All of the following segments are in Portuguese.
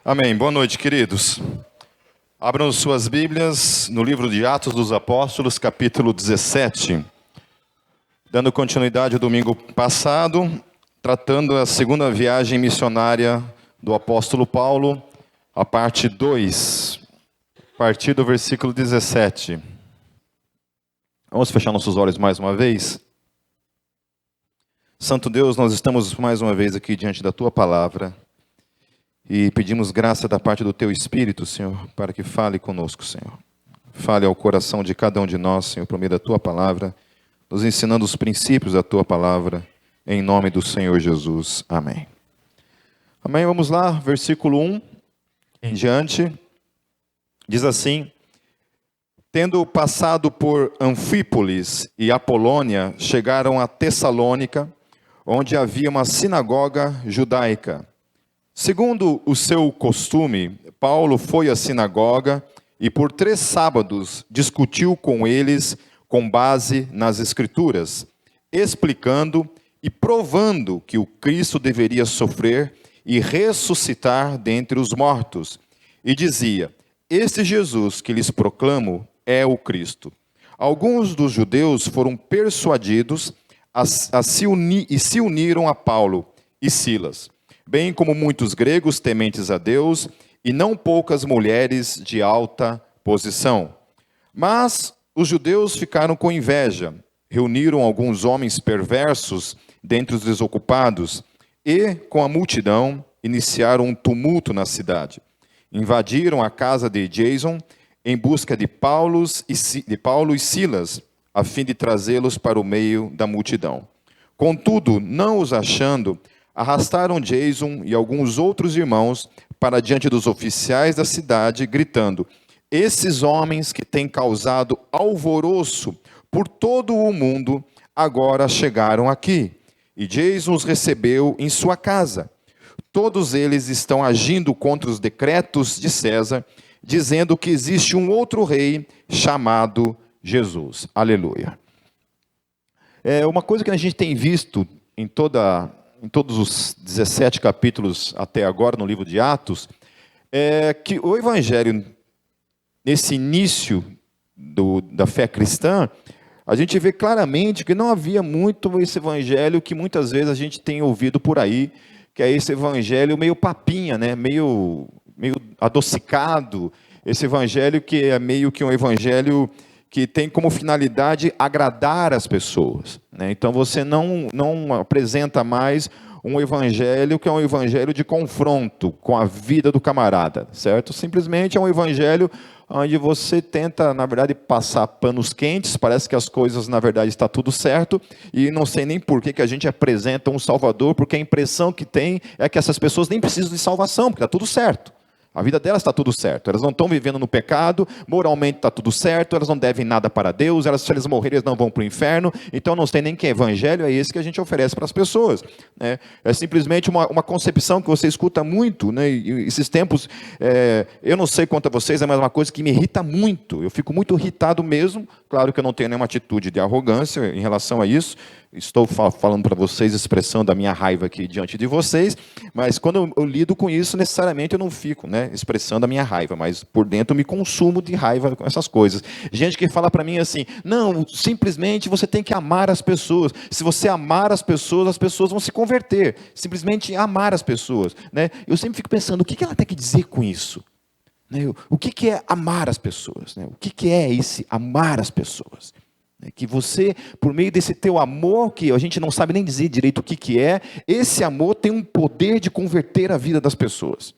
Amém. Boa noite, queridos. Abram suas Bíblias no livro de Atos dos Apóstolos, capítulo 17. Dando continuidade ao domingo passado, tratando a segunda viagem missionária do apóstolo Paulo, a parte 2, a partir do versículo 17. Vamos fechar nossos olhos mais uma vez? Santo Deus, nós estamos mais uma vez aqui diante da Tua Palavra e pedimos graça da parte do Teu Espírito, Senhor, para que fale conosco, Senhor. Fale ao coração de cada um de nós, Senhor, por meio da Tua Palavra, nos ensinando os princípios da Tua Palavra, em nome do Senhor Jesus. Amém. Amém, vamos lá, versículo 1 em diante, diz assim: Tendo passado por Anfípolis e Apolônia, chegaram a Tessalônica, onde havia uma sinagoga judaica. Segundo o seu costume, Paulo foi à sinagoga e por 3 sábados discutiu com eles com base nas Escrituras, explicando e provando que o Cristo deveria sofrer e ressuscitar dentre os mortos. E dizia: Este Jesus que lhes proclamo é o Cristo. Alguns dos judeus foram persuadidos se uniram a Paulo e Silas, bem como muitos gregos tementes a Deus, e não poucas mulheres de alta posição. Mas os judeus ficaram com inveja, reuniram alguns homens perversos dentre os desocupados, e, com a multidão, iniciaram um tumulto na cidade. Invadiram a casa de Jason, em busca de Paulo e Silas, a fim de trazê-los para o meio da multidão. Contudo, não os achando, arrastaram Jason e alguns outros irmãos para diante dos oficiais da cidade, gritando: Esses homens que têm causado alvoroço por todo o mundo, agora chegaram aqui. E Jason os recebeu em sua casa. Todos eles estão agindo contra os decretos de César, dizendo que existe um outro rei chamado Jesus. Aleluia. Uma coisa que a gente tem visto em todos os 17 capítulos até agora no livro de Atos, é que o Evangelho, nesse início da fé cristã, a gente vê claramente que não havia muito esse Evangelho que muitas vezes a gente tem ouvido por aí, que é esse Evangelho meio papinha, né? meio adocicado, esse Evangelho que é meio que um Evangelho que tem como finalidade agradar as pessoas, né? Então você não apresenta mais um evangelho que é um evangelho de confronto com a vida do camarada, certo? Simplesmente é um evangelho onde você tenta, na verdade, passar panos quentes, parece que as coisas, na verdade, está tudo certo, e não sei nem por que a gente apresenta um Salvador, porque a impressão que tem é que essas pessoas nem precisam de salvação, porque está tudo certo. A vida delas está tudo certo, elas não estão vivendo no pecado, moralmente está tudo certo, elas não devem nada para Deus, se eles morrerem eles não vão para o inferno, então não sei nem que evangelho é esse que a gente oferece para as pessoas, né? É simplesmente uma concepção que você escuta muito, né? E esses tempos, eu não sei quanto a vocês, é mais uma coisa que me irrita muito, eu fico muito irritado mesmo, claro que eu não tenho nenhuma atitude de arrogância em relação a isso, estou falando para vocês, expressando a minha raiva aqui diante de vocês, mas quando eu lido com isso, necessariamente eu não fico, né, expressando a minha raiva, mas por dentro eu me consumo de raiva com essas coisas. Gente que fala para mim assim: não, simplesmente você tem que amar as pessoas, se você amar as pessoas vão se converter, simplesmente amar as pessoas, né? Eu sempre fico pensando, o que ela tem que dizer com isso? O que é amar as pessoas? O que é esse amar as pessoas? Que você, por meio desse teu amor, que a gente não sabe nem dizer direito o que é, esse amor tem um poder de converter a vida das pessoas.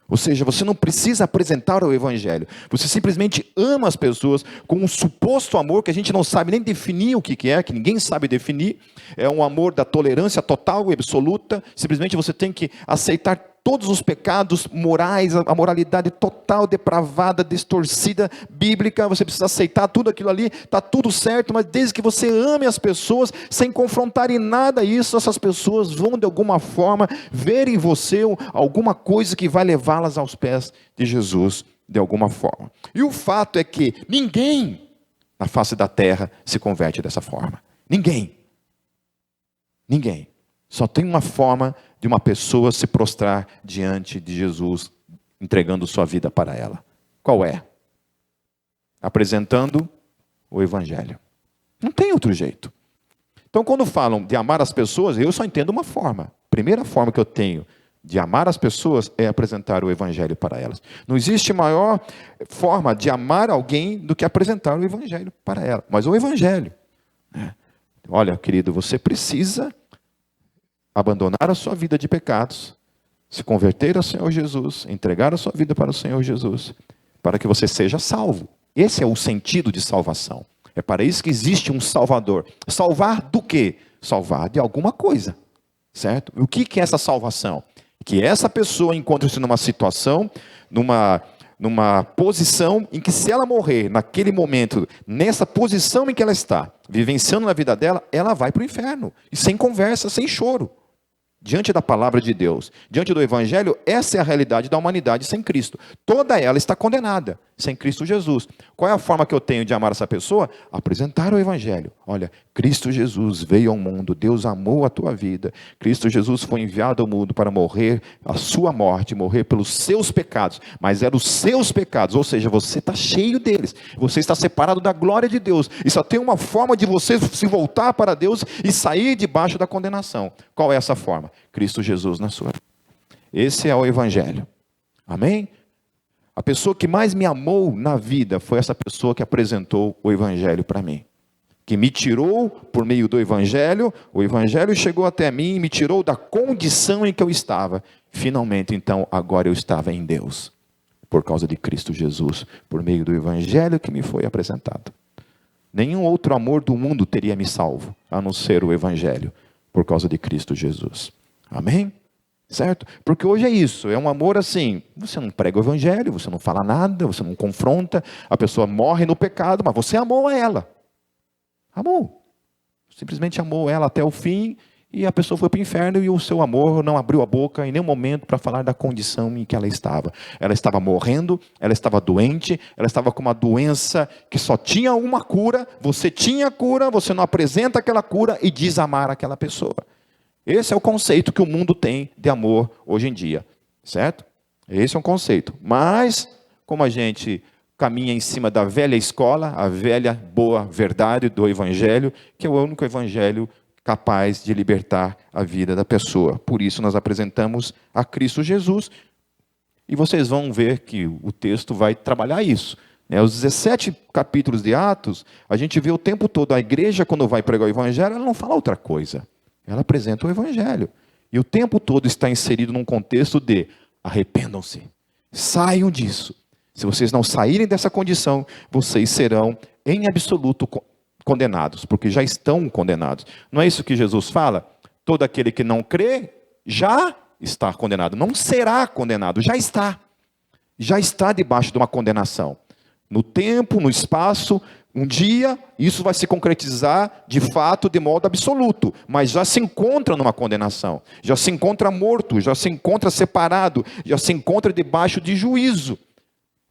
Ou seja, você não precisa apresentar o Evangelho, você simplesmente ama as pessoas com um suposto amor que a gente não sabe nem definir o que é, que ninguém sabe definir, é um amor da tolerância total e absoluta, simplesmente você tem que aceitar todos os pecados morais, a moralidade total, depravada, distorcida, bíblica, você precisa aceitar tudo aquilo ali, está tudo certo, mas desde que você ame as pessoas, sem confrontar em nada isso, essas pessoas vão de alguma forma ver em você alguma coisa que vai levá-las aos pés de Jesus, de alguma forma. E o fato é que ninguém na face da terra se converte dessa forma. Ninguém. Só tem uma forma de uma pessoa se prostrar diante de Jesus entregando sua vida para ela. Qual é? Apresentando o Evangelho. Não tem outro jeito. Então, quando falam de amar as pessoas, eu só entendo uma forma. A primeira forma que eu tenho de amar as pessoas é apresentar o Evangelho para elas. Não existe maior forma de amar alguém do que apresentar o Evangelho para ela. Mas o Evangelho, né? Olha, querido, você precisa abandonar a sua vida de pecados, se converter ao Senhor Jesus, entregar a sua vida para o Senhor Jesus, para que você seja salvo. Esse é o sentido de salvação. É para isso que existe um Salvador. Salvar do quê? Salvar de alguma coisa, certo? O que é essa salvação? Que essa pessoa encontre-se numa situação, numa posição em que, se ela morrer naquele momento, nessa posição em que ela está, vivenciando na vida dela, ela vai para o inferno. E sem conversa, sem choro. Diante da palavra de Deus, diante do Evangelho, essa é a realidade da humanidade sem Cristo. Toda ela está condenada, sem Cristo Jesus. Qual é a forma que eu tenho de amar essa pessoa? Apresentar o Evangelho. Olha, Cristo Jesus veio ao mundo, Deus amou a tua vida. Cristo Jesus foi enviado ao mundo para morrer a sua morte, morrer pelos seus pecados. Mas eram os seus pecados, ou seja, você está cheio deles. Você está separado da glória de Deus. E só tem uma forma de você se voltar para Deus e sair debaixo da condenação. Qual é essa forma? Cristo Jesus na sua vida. Esse é o Evangelho. Amém? A pessoa que mais me amou na vida foi essa pessoa que apresentou o Evangelho para mim. Que me tirou por meio do Evangelho, o Evangelho chegou até mim e me tirou da condição em que eu estava. Finalmente, então, agora eu estava em Deus. Por causa de Cristo Jesus, por meio do Evangelho que me foi apresentado. Nenhum outro amor do mundo teria me salvo, a não ser o Evangelho, por causa de Cristo Jesus. Amém? Certo? Porque hoje é isso, é um amor assim, você não prega o Evangelho, você não fala nada, você não confronta, a pessoa morre no pecado, mas você amou ela. Amou. Simplesmente amou ela até o fim, e a pessoa foi para o inferno, e o seu amor não abriu a boca em nenhum momento para falar da condição em que ela estava. Ela estava morrendo, ela estava doente, ela estava com uma doença que só tinha uma cura, você tinha a cura, você não apresenta aquela cura e diz amar aquela pessoa. Esse é o conceito que o mundo tem de amor hoje em dia, certo? Esse é um conceito. Mas, como a gente caminha em cima da velha escola, a velha boa verdade do Evangelho, que é o único Evangelho capaz de libertar a vida da pessoa. Por isso nós apresentamos a Cristo Jesus, e vocês vão ver que o texto vai trabalhar isso. Os 17 capítulos de Atos, a gente vê o tempo todo, a igreja quando vai pregar o Evangelho, ela não fala outra coisa. Ela apresenta o Evangelho. E o tempo todo está inserido num contexto de arrependam-se, saiam disso. Se vocês não saírem dessa condição, vocês serão em absoluto condenados, porque já estão condenados. Não é isso que Jesus fala? Todo aquele que não crê, já está condenado. Não será condenado, já está. Já está debaixo de uma condenação. No tempo, no espaço, um dia, isso vai se concretizar de fato, de modo absoluto, mas já se encontra numa condenação, já se encontra morto, já se encontra separado, já se encontra debaixo de juízo.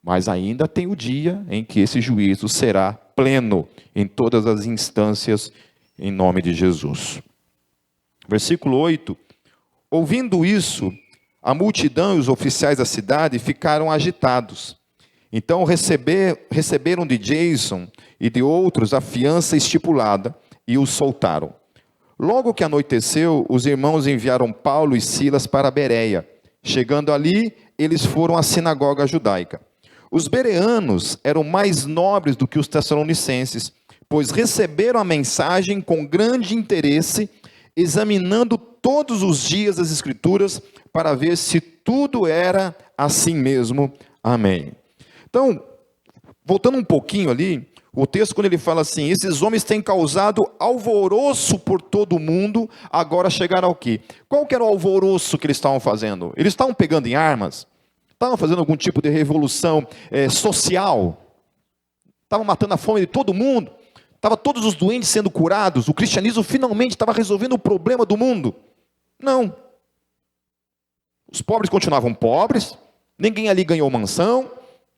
Mas ainda tem o dia em que esse juízo será pleno, em todas as instâncias, em nome de Jesus. Versículo 8, ouvindo isso, a multidão e os oficiais da cidade ficaram agitados. Então receberam de Jason e de outros a fiança estipulada e os soltaram. Logo que anoiteceu, os irmãos enviaram Paulo e Silas para Bereia. Chegando ali, eles foram à sinagoga judaica. Os bereanos eram mais nobres do que os tessalonicenses, pois receberam a mensagem com grande interesse, examinando todos os dias as Escrituras para ver se tudo era assim mesmo. Amém. Então, voltando um pouquinho ali, o texto quando ele fala assim, esses homens têm causado alvoroço por todo o mundo, agora chegaram ao quê? Qual que era o alvoroço que eles estavam fazendo? Eles estavam pegando em armas? Estavam fazendo algum tipo de revolução social? Estavam matando a fome de todo mundo? Estavam todos os doentes sendo curados? O cristianismo finalmente estava resolvendo o problema do mundo? Não. Os pobres continuavam pobres, ninguém ali ganhou mansão,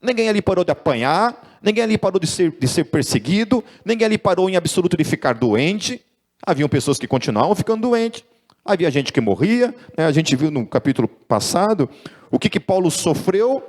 ninguém ali parou de apanhar, ninguém ali parou de ser perseguido, ninguém ali parou em absoluto de ficar doente. Haviam pessoas que continuavam ficando doentes, Havia gente que morria, né? A gente viu no capítulo passado o que Paulo sofreu,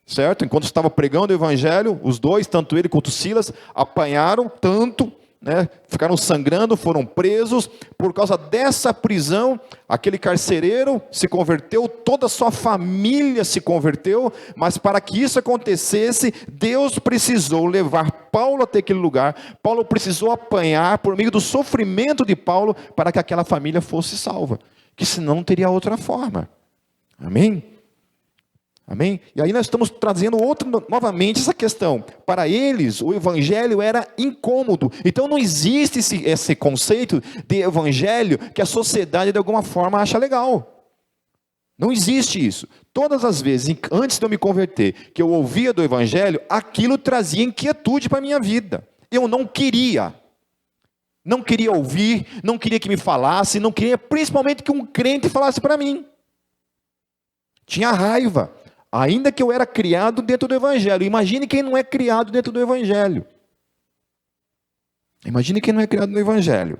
certo? Enquanto estava pregando o evangelho, os dois, tanto ele quanto Silas, apanharam tanto, né? Ficaram sangrando, foram presos. Por causa dessa prisão, aquele carcereiro se converteu, toda a sua família se converteu, mas para que isso acontecesse, Deus precisou levar Paulo até aquele lugar. Paulo precisou apanhar por meio do sofrimento de Paulo para que aquela família fosse salva, que senão não teria outra forma. Amém? Amém? E aí nós estamos trazendo novamente essa questão. Para eles, o evangelho era incômodo. Então não existe esse conceito de evangelho que a sociedade de alguma forma acha legal. Não existe isso. Todas as vezes, antes de eu me converter, que eu ouvia do evangelho, aquilo trazia inquietude para a minha vida. Eu não queria. Não queria ouvir, não queria que me falasse, não queria principalmente que um crente falasse para mim. Tinha raiva. Ainda que eu era criado dentro do evangelho. Imagine quem não é criado dentro do evangelho. Imagine quem não é criado no evangelho.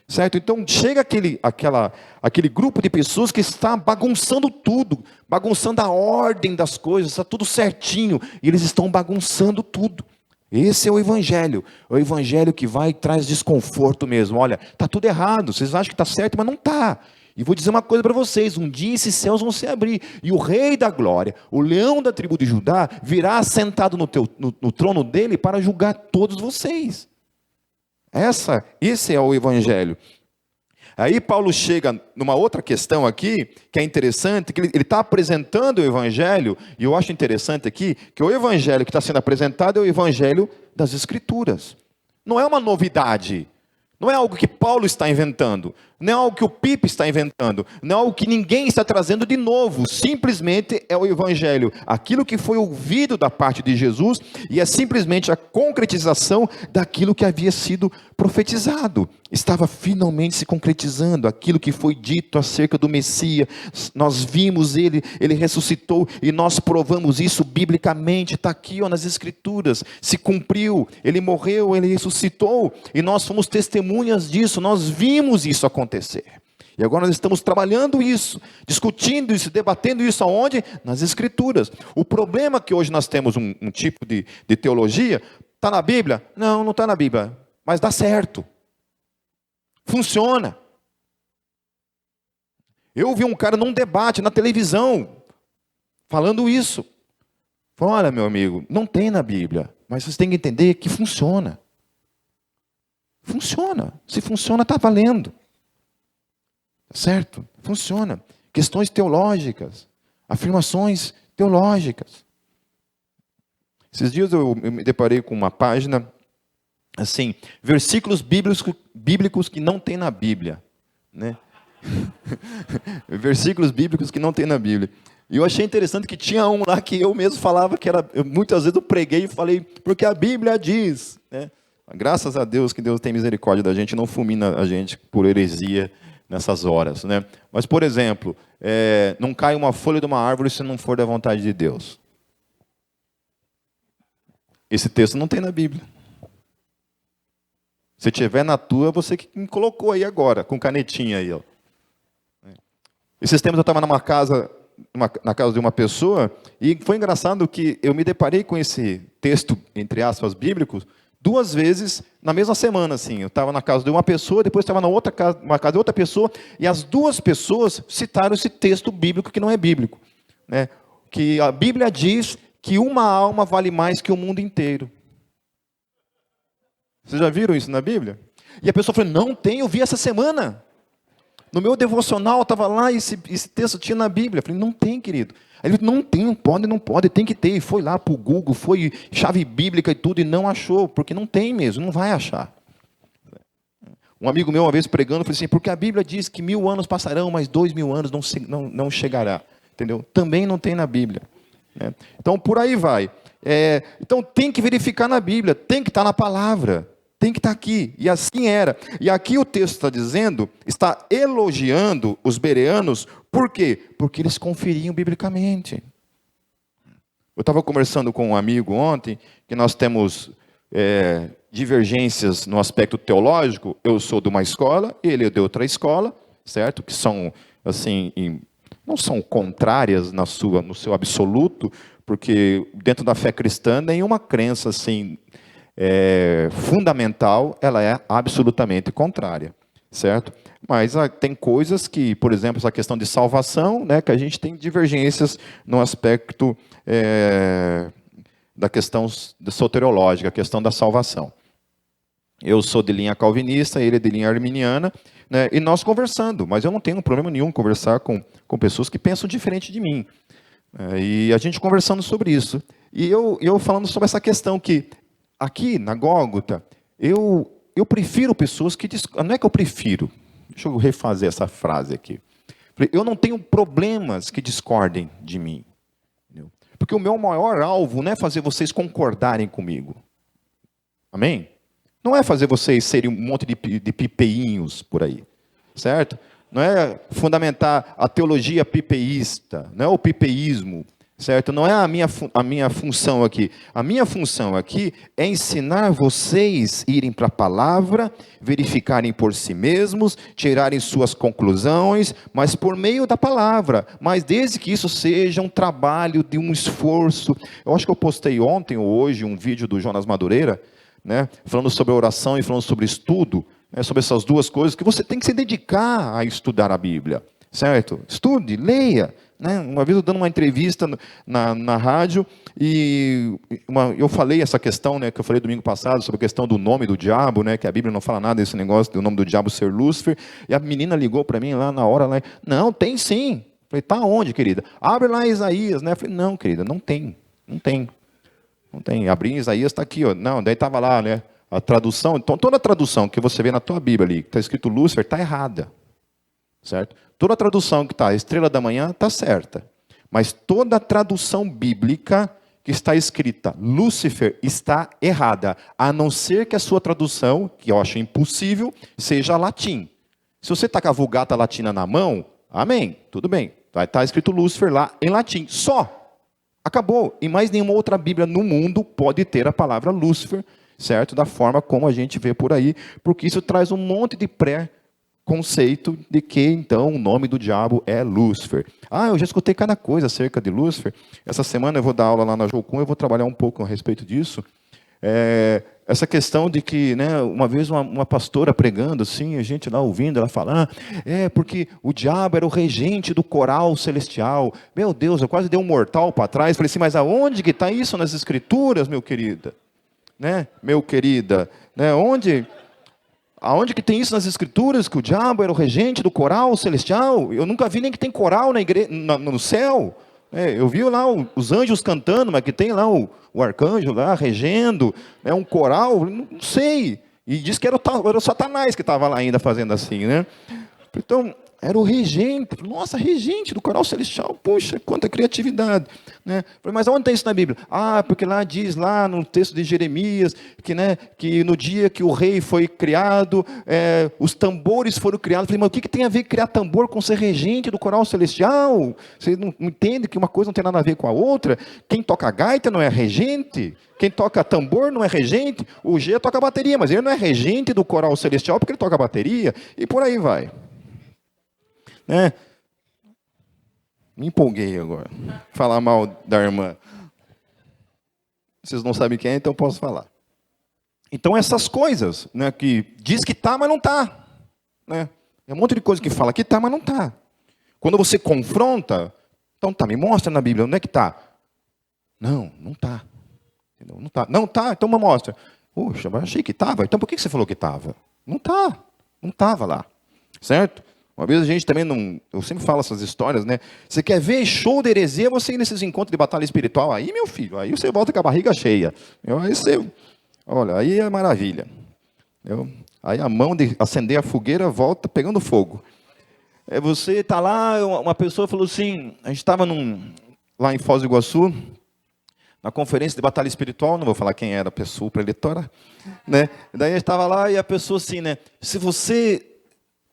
Certo? Então chega aquele grupo de pessoas que está bagunçando tudo. Bagunçando a ordem das coisas. Está tudo certinho. E eles estão bagunçando tudo. Esse é o evangelho. O evangelho que vai e traz desconforto mesmo. Olha, está tudo errado. Vocês acham que está certo, mas não está. E vou dizer uma coisa para vocês, um dia esses céus vão se abrir, e o rei da glória, o leão da tribo de Judá, virá sentado no trono dele para julgar todos vocês. Esse é o evangelho. Aí Paulo chega numa outra questão aqui, que é interessante, que ele está apresentando o evangelho, e eu acho interessante aqui, que o evangelho que está sendo apresentado é o evangelho das Escrituras. Não é uma novidade. Não é algo que Paulo está inventando, não é algo que o Pipe está inventando, não é algo que ninguém está trazendo de novo, simplesmente é o evangelho, aquilo que foi ouvido da parte de Jesus, e é simplesmente a concretização daquilo que havia sido profetizado, estava finalmente se concretizando, aquilo que foi dito acerca do Messias, nós vimos ele ressuscitou, e nós provamos isso biblicamente, está aqui nas Escrituras, se cumpriu, ele morreu, ele ressuscitou, e nós fomos testemunhas disso, nós vimos isso acontecer. E agora nós estamos trabalhando isso, discutindo isso, debatendo isso aonde? Nas Escrituras. O problema é que hoje nós temos um tipo de teologia, está na Bíblia? Não, não está na Bíblia, mas dá certo. Funciona. Eu vi um cara num debate na televisão, falando isso. Falou, olha meu amigo, não tem na Bíblia, mas vocês têm que entender que funciona. Funciona. Se funciona, está valendo. Certo? Funciona. Questões teológicas, afirmações teológicas. Esses dias eu me deparei com uma página, assim, versículos bíblicos que não tem na Bíblia, né? Versículos bíblicos que não tem na Bíblia. E eu achei interessante que tinha um lá que eu mesmo falava que era, muitas vezes eu preguei e falei, porque a Bíblia diz, né? Graças a Deus que Deus tem misericórdia da gente, não fulmina a gente por heresia nessas horas, né? Mas, por exemplo, não cai uma folha de uma árvore se não for da vontade de Deus. Esse texto não tem na Bíblia. Se tiver na tua, você que me colocou aí agora, com canetinha aí, ó. Esses tempos eu estava na casa de uma pessoa, e foi engraçado que eu me deparei com esse texto, entre aspas, bíblico, 2 vezes na mesma semana, assim. Eu estava na casa de uma pessoa, depois estava na casa de outra pessoa, e as 2 pessoas citaram esse texto bíblico que não é bíblico, né? Que a Bíblia diz que uma alma vale mais que o mundo inteiro. Vocês já viram isso na Bíblia? E a pessoa falou, não tem, eu vi essa semana. No meu devocional estava lá, esse texto tinha na Bíblia. Eu falei, não tem, querido. Aí ele falou, não tem, não pode, tem que ter. E foi lá para o Google, foi chave bíblica e tudo, e não achou, porque não tem mesmo, não vai achar. Um amigo meu, uma vez pregando, falou assim, porque a Bíblia diz que 1000 anos passarão, mas 2000 anos não chegará. Entendeu? Também não tem na Bíblia. Né? Então, por aí vai. Então, tem que verificar na Bíblia, tem que estar na palavra. Tem que estar aqui, e assim era. E aqui o texto está dizendo, está elogiando os bereanos, por quê? Porque eles conferiam biblicamente. Eu estava conversando com um amigo ontem, que nós temos divergências no aspecto teológico, eu sou de uma escola, ele é de outra escola, certo? Que são, assim, não são contrárias no seu absoluto, porque dentro da fé cristã, nenhuma crença, assim, fundamental, ela é absolutamente contrária, certo? Mas tem coisas que, por exemplo, essa questão de salvação, né, que a gente tem divergências no aspecto da questão soteriológica, a questão da salvação. Eu sou de linha calvinista, ele é de linha arminiana, né, e nós conversando, mas eu não tenho problema nenhum conversar com pessoas que pensam diferente de mim. E a gente conversando sobre isso. E eu falando sobre essa questão que, aqui na Gólgota, eu prefiro pessoas que... Não é que eu prefiro, deixa eu refazer essa frase aqui. Eu não tenho problemas que discordem de mim. Entendeu? Porque o meu maior alvo não é fazer vocês concordarem comigo. Amém? Não é fazer vocês serem um monte de pipeinhos por aí. Certo? Não é fundamentar a teologia pipeísta, não é o pipeísmo, certo? Não é a minha função aqui. A minha função aqui é ensinar vocês a irem para a palavra, verificarem por si mesmos, tirarem suas conclusões, mas por meio da palavra. Mas desde que isso seja um trabalho de um esforço. Eu acho que eu postei ontem ou hoje um vídeo do Jonas Madureira, né, falando sobre oração e falando sobre estudo, sobre essas duas coisas, que você tem que se dedicar a estudar a Bíblia, certo? Estude, leia. Né? Uma vez eu dando uma entrevista na rádio, e eu falei essa questão, né, que eu falei domingo passado, sobre a questão do nome do diabo, né, que a Bíblia não fala nada desse negócio do nome do diabo ser Lúcifer, e a menina ligou para mim lá na hora, lá, não, tem sim. Falei, tá onde, querida? Abre lá Isaías, né? Falei, não, querida, não tem. Abri Isaías, está aqui, ó. Não, daí estava lá, né? A tradução, então toda a tradução que você vê na tua Bíblia ali, que está escrito Lúcifer, está errada. Certo? Toda a tradução que está Estrela da Manhã está certa. Mas toda a tradução bíblica que está escrita Lúcifer está errada. A não ser que a sua tradução, que eu acho impossível, seja latim. Se você está com a Vulgata Latina na mão, amém, tudo bem. Vai estar escrito Lúcifer lá em latim. Só. Acabou. E mais nenhuma outra Bíblia no mundo pode ter a palavra Lúcifer, certo? Da forma como a gente vê por aí, porque isso traz um monte de pré-conceito de que, então, o nome do diabo é Lúcifer. Eu já escutei cada coisa acerca de Lúcifer. Essa semana eu vou dar aula lá na Jocum, eu vou trabalhar um pouco a respeito disso. Essa questão de que, né, uma vez uma pastora pregando, assim, a gente lá ouvindo, ela falar, porque o diabo era o regente do coral celestial. Meu Deus, eu quase dei um mortal para trás. Falei assim, mas aonde que está isso nas Escrituras, meu querida? Né, meu querida? Né, aonde que tem isso nas Escrituras, que o diabo era o regente do coral celestial? Eu nunca vi nem que tem coral na igreja, no céu. Eu vi lá os anjos cantando, mas que tem lá o arcanjo lá regendo, um coral, não sei. E diz que era o Satanás que estava lá ainda fazendo assim, né? Então, era o regente, nossa, regente do coral celestial, poxa, quanta criatividade. Né? Mas onde tem isso na Bíblia? Porque lá diz, lá no texto de Jeremias, que no dia que o rei foi criado, os tambores foram criados. Falei, mas o que tem a ver criar tambor com ser regente do coral celestial? Você não entende que uma coisa não tem nada a ver com a outra? Quem toca gaita não é regente? Quem toca tambor não é regente? O G toca bateria, mas ele não é regente do coral celestial porque ele toca bateria, e por aí vai. Me empolguei agora. Falar mal da irmã. Vocês não sabem quem é, então eu posso falar. Então essas coisas, né, que diz que está, mas não está. Né? É um monte de coisa que fala que está, mas não está. Quando você confronta, então tá, me mostra na Bíblia, onde é que está? Não está. Não está. Não está, então me mostra. Puxa, mas achei que estava. Então por que você falou que estava? Não está. Não estava lá. Certo? Uma vez a gente também não... Eu sempre falo essas histórias, né? Você quer ver show de heresia, você ir nesses encontros de batalha espiritual. Aí, meu filho, aí você volta com a barriga cheia. Olha, aí é maravilha. Aí a mão de acender a fogueira volta pegando fogo. Você está lá, uma pessoa falou assim... A gente estava lá em Foz do Iguaçu, na conferência de batalha espiritual, não vou falar quem era a pessoa preletora, né? Daí a gente estava lá e a pessoa assim, né? Se você...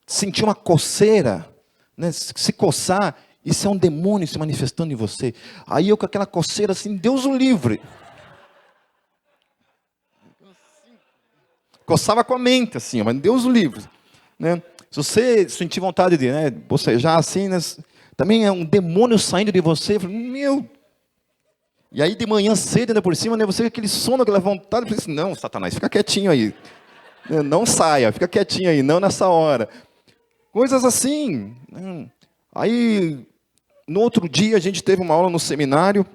sentir uma coceira, né? Se coçar, isso é um demônio se manifestando em você. Aí eu com aquela coceira assim, Deus o livre. Coçava com a mente assim, mas Deus o livre. Né? Se você sentir vontade de, né, bocejar assim, né, também é um demônio saindo de você. Meu... E aí de manhã cedo, ainda por cima, né, você com aquele sono, aquela vontade, eu assim, não, Satanás, fica quietinho aí. Não saia, fica quietinho aí, não nessa hora. Coisas assim. Aí, no outro dia, a gente teve uma aula no seminário.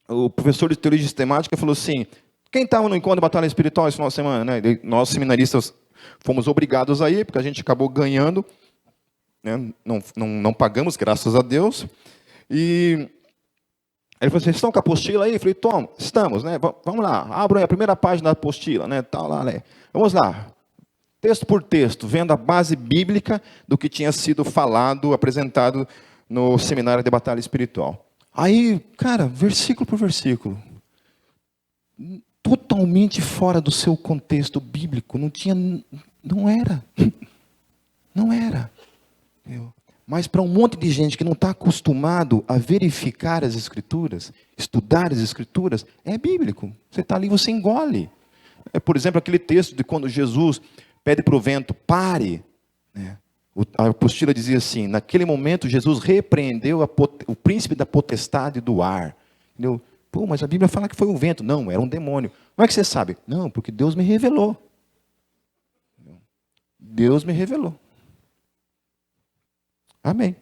O professor de teologia sistemática falou assim, quem estava no encontro de batalha espiritual esse final de semana? Né? Nós, seminaristas, fomos obrigados a ir, porque a gente acabou ganhando. Né? Não pagamos, graças a Deus. E... ele falou assim, vocês estão com a apostila aí? Eu falei, Tom, estamos, né? Vamos lá, abram aí a primeira página da apostila, né? Tá lá, né? Vamos lá, texto por texto, vendo a base bíblica do que tinha sido falado, apresentado no seminário de batalha espiritual. Aí, cara, versículo por versículo, totalmente fora do seu contexto bíblico, não era. Mas para um monte de gente que não está acostumado a verificar as Escrituras, estudar as Escrituras, é bíblico. Você está ali, você engole. Por exemplo, aquele texto de quando Jesus pede para o vento, pare. A apostila dizia assim, naquele momento Jesus repreendeu o príncipe da potestade do ar. Entendeu? Pô, mas a Bíblia fala que foi um vento. Não, era um demônio. Como é que você sabe? Não, porque Deus me revelou. Deus me revelou. Amém.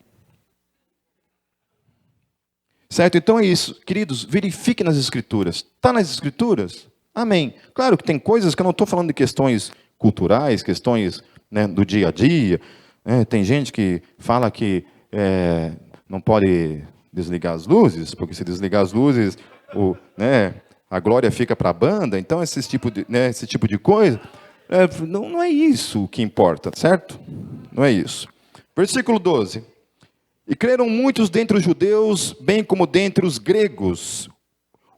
Certo? Então é isso. Queridos, verifique nas Escrituras. Está nas Escrituras? Amém. Claro que tem coisas que eu não estou falando de questões culturais, questões, né, do dia a dia. Tem gente que fala que não pode desligar as luzes, porque se desligar as luzes, a glória fica para a banda. Então esse tipo de coisa, não é isso que importa, certo? Não é isso. Versículo 12. E creram muitos dentre os judeus, bem como dentre os gregos,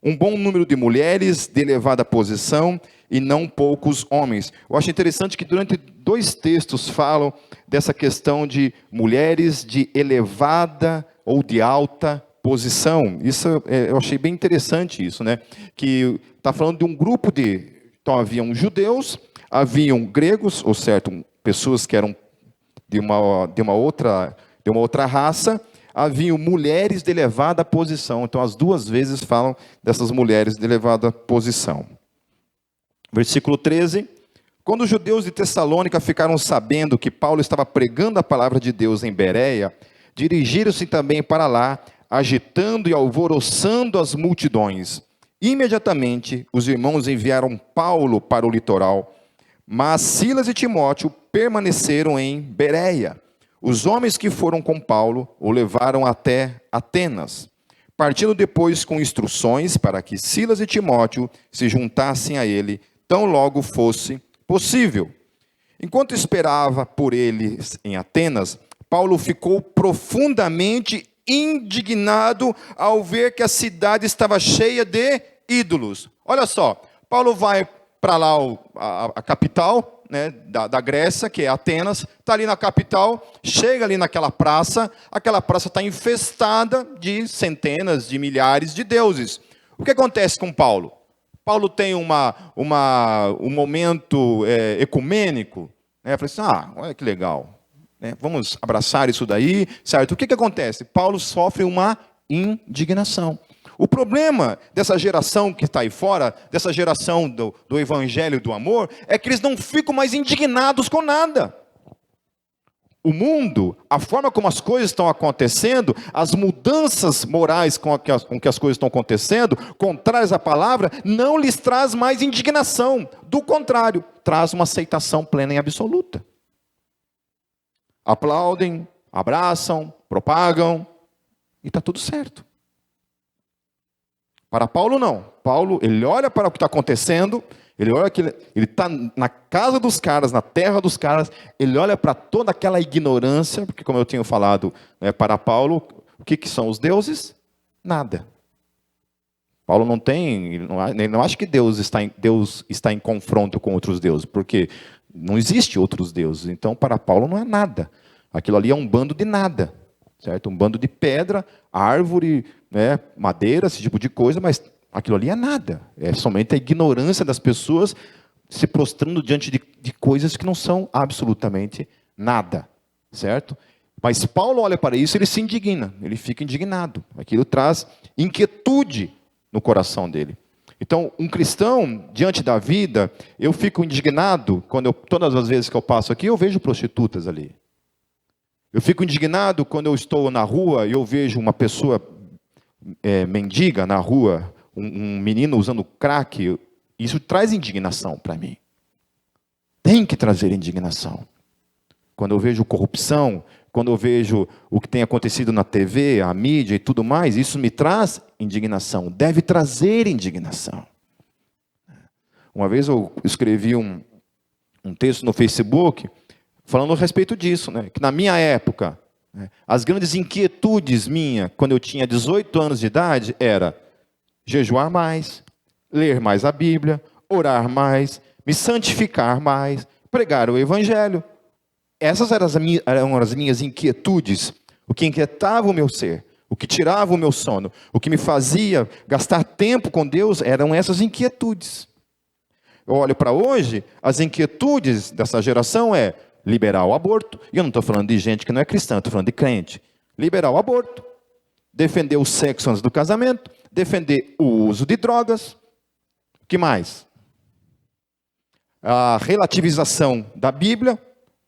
um bom número de mulheres de elevada posição e não poucos homens. Eu acho interessante que durante 2 textos falam dessa questão de mulheres de elevada ou de alta posição. Isso eu achei bem interessante isso, né? Que está falando de um grupo então haviam judeus, haviam gregos, ou certo, pessoas que eram de uma outra raça, haviam mulheres de elevada posição. Então, as 2 vezes falam dessas mulheres de elevada posição. Versículo 13. Quando os judeus de Tessalônica ficaram sabendo que Paulo estava pregando a palavra de Deus em Bereia, dirigiram-se também para lá, agitando e alvoroçando as multidões. Imediatamente, os irmãos enviaram Paulo para o litoral, mas Silas e Timóteo permaneceram em Bereia. Os homens que foram com Paulo o levaram até Atenas, partindo depois com instruções para que Silas e Timóteo se juntassem a ele, tão logo fosse possível. Enquanto esperava por eles em Atenas, Paulo ficou profundamente indignado ao ver que a cidade estava cheia de ídolos. Olha só, Paulo vai para lá, a capital, né, da Grécia, que é Atenas, está ali na capital, chega ali naquela praça, aquela praça está infestada de centenas de milhares de deuses. O que acontece com Paulo? Paulo tem um momento ecumênico, né? Fala assim, olha que legal, né? Vamos abraçar isso daí, certo? O que acontece? Paulo sofre uma indignação. O problema dessa geração que está aí fora, dessa geração do evangelho do amor, é que eles não ficam mais indignados com nada. O mundo, a forma como as coisas estão acontecendo, as mudanças morais com que as coisas estão acontecendo, contrárias à palavra, não lhes traz mais indignação. Do contrário, traz uma aceitação plena e absoluta. Aplaudem, abraçam, propagam, e está tudo certo. Para Paulo, não. Paulo, ele olha para o que está acontecendo, ele olha que ele está na casa dos caras, na terra dos caras, ele olha para toda aquela ignorância, porque como eu tinha falado, né, para Paulo, o que são os deuses? Nada. Paulo ele não acha que Deus está em confronto com outros deuses, porque não existe outros deuses. Então, para Paulo não é nada. Aquilo ali é um bando de nada. Certo? Um bando de pedra, árvore, né, madeira, esse tipo de coisa, mas aquilo ali é nada. É somente a ignorância das pessoas se prostrando diante de coisas que não são absolutamente Nada, certo? Mas Paulo olha para isso, ele se indigna, ele fica indignado. Aquilo traz inquietude no coração dele. Então, um cristão, diante da vida, eu fico indignado, todas as vezes que eu passo aqui, eu vejo prostitutas ali. Eu fico indignado quando eu estou na rua e eu vejo uma pessoa mendiga na rua, um menino usando crack. Isso traz indignação para mim. Tem que trazer indignação. Quando eu vejo corrupção, quando eu vejo o que tem acontecido na TV, a mídia e tudo mais, isso me traz indignação. Deve trazer indignação. Uma vez eu escrevi um texto no Facebook falando a respeito disso, né? Que na minha época, né, as grandes inquietudes minhas, quando eu tinha 18 anos de idade, era jejuar mais, ler mais a Bíblia, orar mais, me santificar mais, pregar o Evangelho. Essas eram as minhas inquietudes, o que inquietava o meu ser, o que tirava o meu sono, o que me fazia gastar tempo com Deus, eram essas inquietudes. Eu olho para hoje, as inquietudes dessa geração é liberar o aborto, e eu não estou falando de gente que não é cristã, estou falando de crente. Liberar o aborto, defender o sexo antes do casamento, defender o uso de drogas, o que mais? A relativização da Bíblia.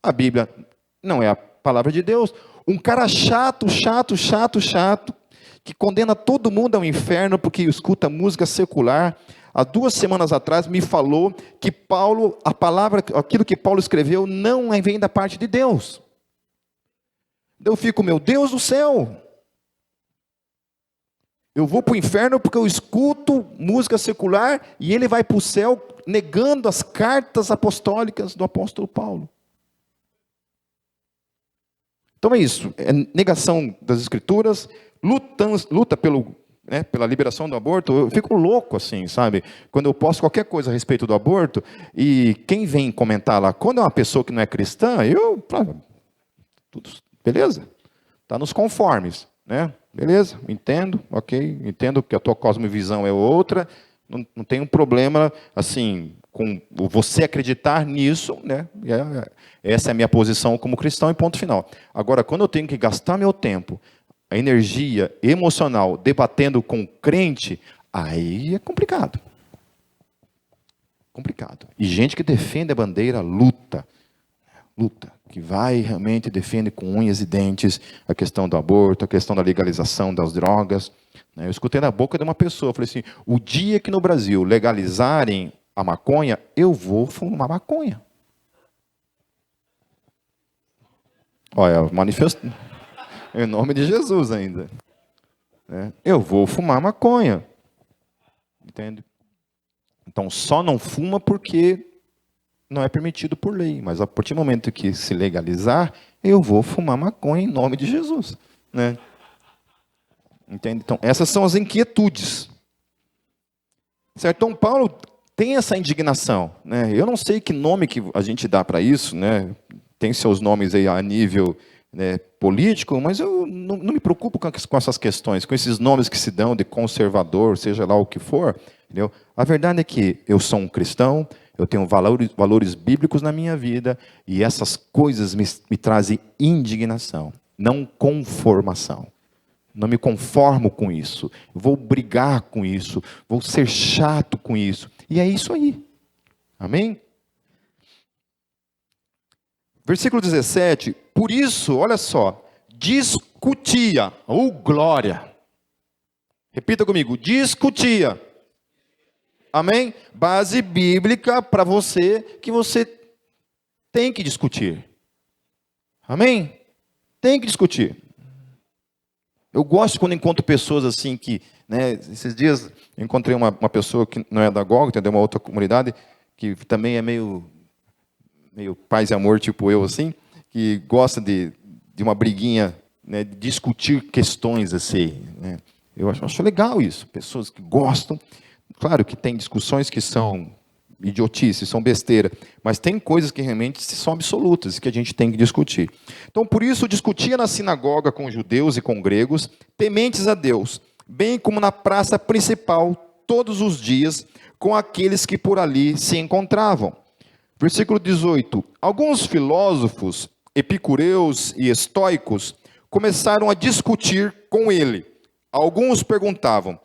A Bíblia não é a palavra de Deus. Um cara chato, que condena todo mundo ao inferno porque escuta música secular. Há 2 semanas atrás me falou que Paulo, aquilo que Paulo escreveu não vem da parte de Deus. Eu fico, meu Deus do céu. Eu vou para o inferno porque eu escuto música secular e ele vai para o céu negando as cartas apostólicas do apóstolo Paulo. Então é isso, é negação das escrituras, luta pela liberação do aborto. Eu fico louco assim, sabe? Quando eu posto qualquer coisa a respeito do aborto, e quem vem comentar lá, quando é uma pessoa que não é cristã, tudo, beleza, está nos conformes, né? Beleza, entendo, ok, entendo que a tua cosmovisão é outra, não tem um problema, assim, com você acreditar nisso, né? Essa é a minha posição como cristão e ponto final. Agora, quando eu tenho que gastar meu tempo, a energia emocional, debatendo com crente, aí é complicado. Complicado. E gente que defende a bandeira luta, que vai realmente defende com unhas e dentes a questão do aborto, a questão da legalização das drogas. Eu escutei na boca de uma pessoa, falei assim, o dia que no Brasil legalizarem a maconha, eu vou fumar maconha. Olha, manifesto em nome de Jesus ainda. Eu vou fumar maconha. Entende? Então, só não fuma porque não é permitido por lei. Mas a partir do momento que se legalizar, eu vou fumar maconha em nome de Jesus. Né? Entende? Então, essas são as inquietudes. Certo? Então, Paulo tem essa indignação. Né? Eu não sei que nome que a gente dá para isso, né? Tem seus nomes aí a nível, né, político, mas eu não me preocupo com essas questões, com esses nomes que se dão de conservador, seja lá o que for. Entendeu? A verdade é que eu sou um cristão, eu tenho valores bíblicos na minha vida, e essas coisas me trazem indignação, não conformação. Não me conformo com isso, vou brigar com isso, vou ser chato com isso. E é isso aí. Amém? Versículo 17, por isso, olha só, discutia, glória. Repita comigo, discutia. Amém? Base bíblica para você, que você tem que discutir. Amém? Tem que discutir. Eu gosto quando encontro pessoas assim que, né, esses dias eu encontrei uma pessoa que não é da GOG, entendeu? Uma outra comunidade, que também é meio paz e amor, tipo eu assim, que gosta de uma briguinha, né, de discutir questões assim. Né? Eu acho legal isso, pessoas que gostam. Claro que tem discussões que são idiotices, são besteira, mas tem coisas que realmente são absolutas, que a gente tem que discutir. Então, por isso, discutia na sinagoga com judeus e com gregos, tementes a Deus, bem como na praça principal, todos os dias, com aqueles que por ali se encontravam. Versículo 18. Alguns filósofos epicureus e estoicos começaram a discutir com ele. Alguns perguntavam: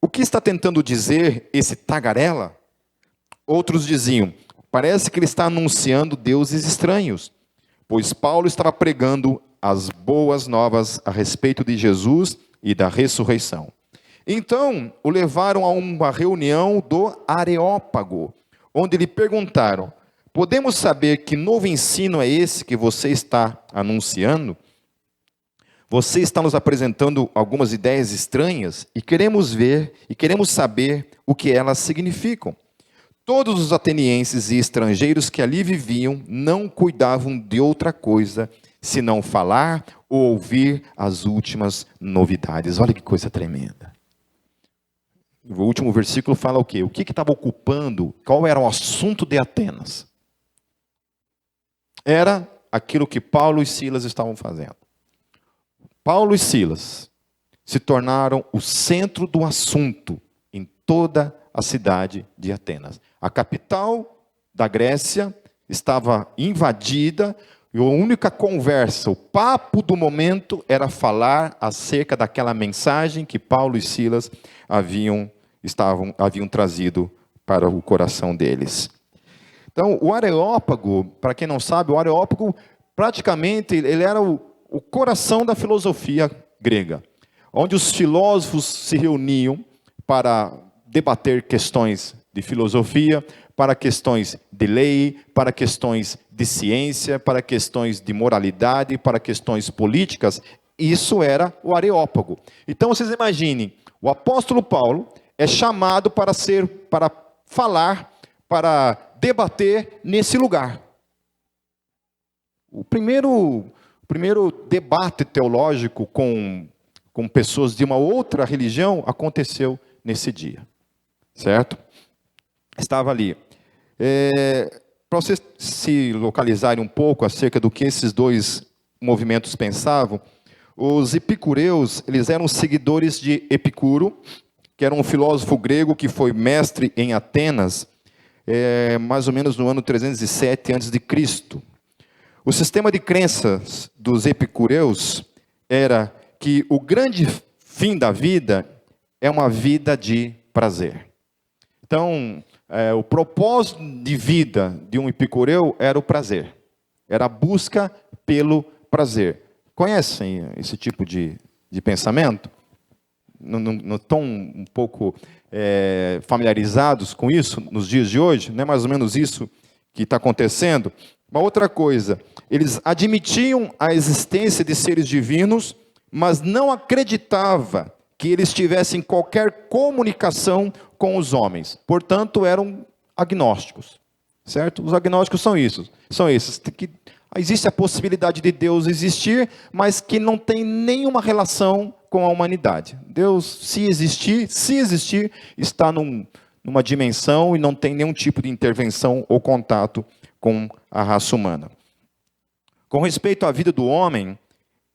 o que está tentando dizer esse tagarela? Outros diziam: parece que ele está anunciando deuses estranhos, pois Paulo estava pregando as boas novas a respeito de Jesus e da ressurreição. Então, o levaram a uma reunião do Areópago, onde lhe perguntaram: podemos saber que novo ensino é esse que você está anunciando? Você está nos apresentando algumas ideias estranhas e queremos saber o que elas significam. Todos os atenienses e estrangeiros que ali viviam não cuidavam de outra coisa senão falar ou ouvir as últimas novidades. Olha que coisa tremenda. O último versículo fala o quê? O que estava ocupando, qual era o assunto de Atenas? Era aquilo que Paulo e Silas estavam fazendo. Paulo e Silas se tornaram o centro do assunto em toda a cidade de Atenas. A capital da Grécia estava invadida e a única conversa, o papo do momento era falar acerca daquela mensagem que Paulo e Silas haviam trazido para o coração deles. Então, o Areópago, para quem não sabe, o Areópago praticamente ele era o coração da filosofia grega, onde os filósofos se reuniam para debater questões de filosofia, para questões de lei, para questões de ciência, para questões de moralidade, para questões políticas. Isso era o Areópago. Então vocês imaginem, o apóstolo Paulo é chamado para falar, para debater nesse lugar. O primeiro debate teológico com pessoas de uma outra religião aconteceu nesse dia, certo? Estava ali. Para vocês se localizarem um pouco acerca do que esses dois movimentos pensavam, os epicureus, eles eram seguidores de Epicuro, que era um filósofo grego que foi mestre em Atenas, mais ou menos no ano 307 a.C. O sistema de crenças dos epicureus era que o grande fim da vida é uma vida de prazer. Então, o propósito de vida de um epicureu era o prazer. Era a busca pelo prazer. Conhecem esse tipo de pensamento? Não estão um pouco familiarizados com isso nos dias de hoje? Não é mais ou menos isso que está acontecendo? Uma outra coisa, eles admitiam a existência de seres divinos, mas não acreditavam que eles tivessem qualquer comunicação com os homens. Portanto, eram agnósticos, certo? Os agnósticos são esses que existe a possibilidade de Deus existir, mas que não tem nenhuma relação com a humanidade. Deus, se existir, está numa dimensão e não tem nenhum tipo de intervenção ou contato com a raça humana. Com respeito à vida do homem,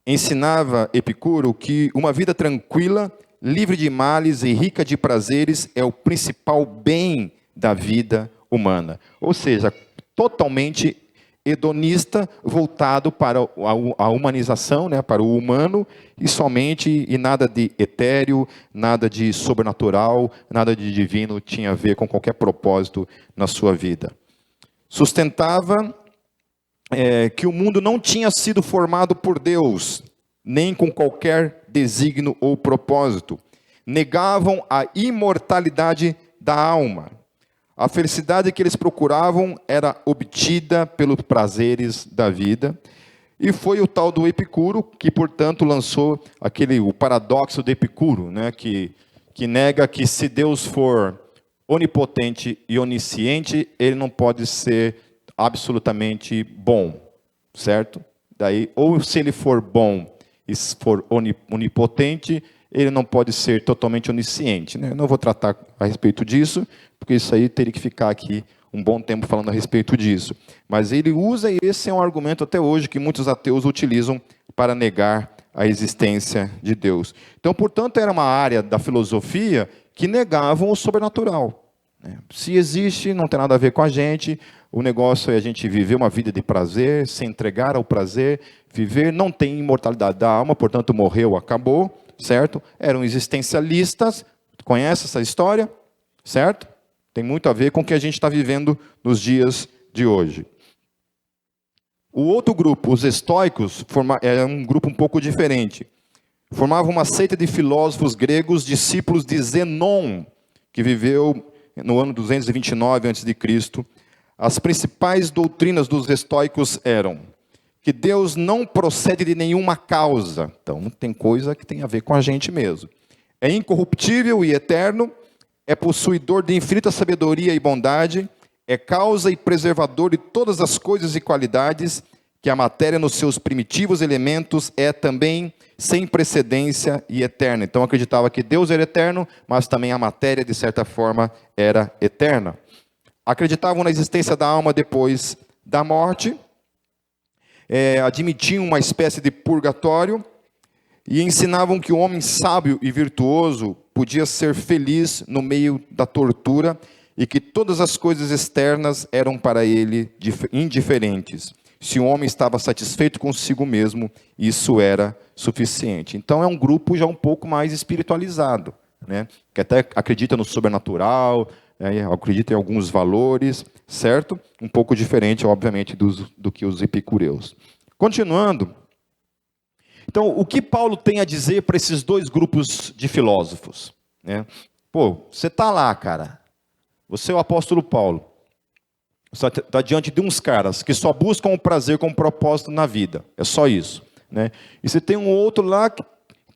ensinava Epicuro que uma vida tranquila, livre de males e rica de prazeres é o principal bem da vida humana. Ou seja, totalmente hedonista, voltado para a humanização, né, para o humano, e nada de etéreo, nada de sobrenatural, nada de divino tinha a ver com qualquer propósito na sua vida. Sustentava que o mundo não tinha sido formado por Deus, nem com qualquer desígnio ou propósito. Negavam a imortalidade da alma. A felicidade que eles procuravam era obtida pelos prazeres da vida. E foi o tal do Epicuro que, portanto, lançou o paradoxo de Epicuro, né, que nega que se Deus for onipotente e onisciente, ele não pode ser absolutamente bom, certo? Daí, ou se ele for bom e for onipotente, ele não pode ser totalmente onisciente, né? Eu não vou tratar a respeito disso, porque isso aí teria que ficar aqui um bom tempo falando a respeito disso. Mas ele usa, e esse é um argumento até hoje que muitos ateus utilizam para negar a existência de Deus. Então, portanto, era uma área da filosofia que negavam o sobrenatural. Se existe, não tem nada a ver com a gente. O negócio é a gente viver uma vida de prazer, se entregar ao prazer, viver, não tem imortalidade da alma, portanto morreu, acabou, certo? Eram existencialistas, conhece essa história, certo? Tem muito a ver com o que a gente está vivendo nos dias de hoje. O outro grupo, os estoicos, é um grupo um pouco diferente. Formavam uma seita de filósofos gregos, discípulos de Zenon, que viveu no ano 229 a.C. As principais doutrinas dos estoicos eram que Deus não procede de nenhuma causa. Então, tem coisa que tem a ver com a gente mesmo. É incorruptível e eterno, é possuidor de infinita sabedoria e bondade, é causa e preservador de todas as coisas e qualidades, que a matéria nos seus primitivos elementos é também sem precedência e eterna. Então acreditava que Deus era eterno, mas também a matéria, de certa forma, era eterna. Acreditavam na existência da alma depois da morte, admitiam uma espécie de purgatório e ensinavam que o homem sábio e virtuoso podia ser feliz no meio da tortura e que todas as coisas externas eram para ele indiferentes. Se o homem estava satisfeito consigo mesmo, isso era suficiente. Então é um grupo já um pouco mais espiritualizado, que até acredita no sobrenatural, acredita em alguns valores, certo? Um pouco diferente, obviamente, do que os epicureus. Continuando, então, o que Paulo tem a dizer para esses dois grupos de filósofos? Pô, você está lá, cara. Você é o apóstolo Paulo. Você está diante de uns caras que só buscam o prazer como propósito na vida. É só isso. E você tem um outro lá que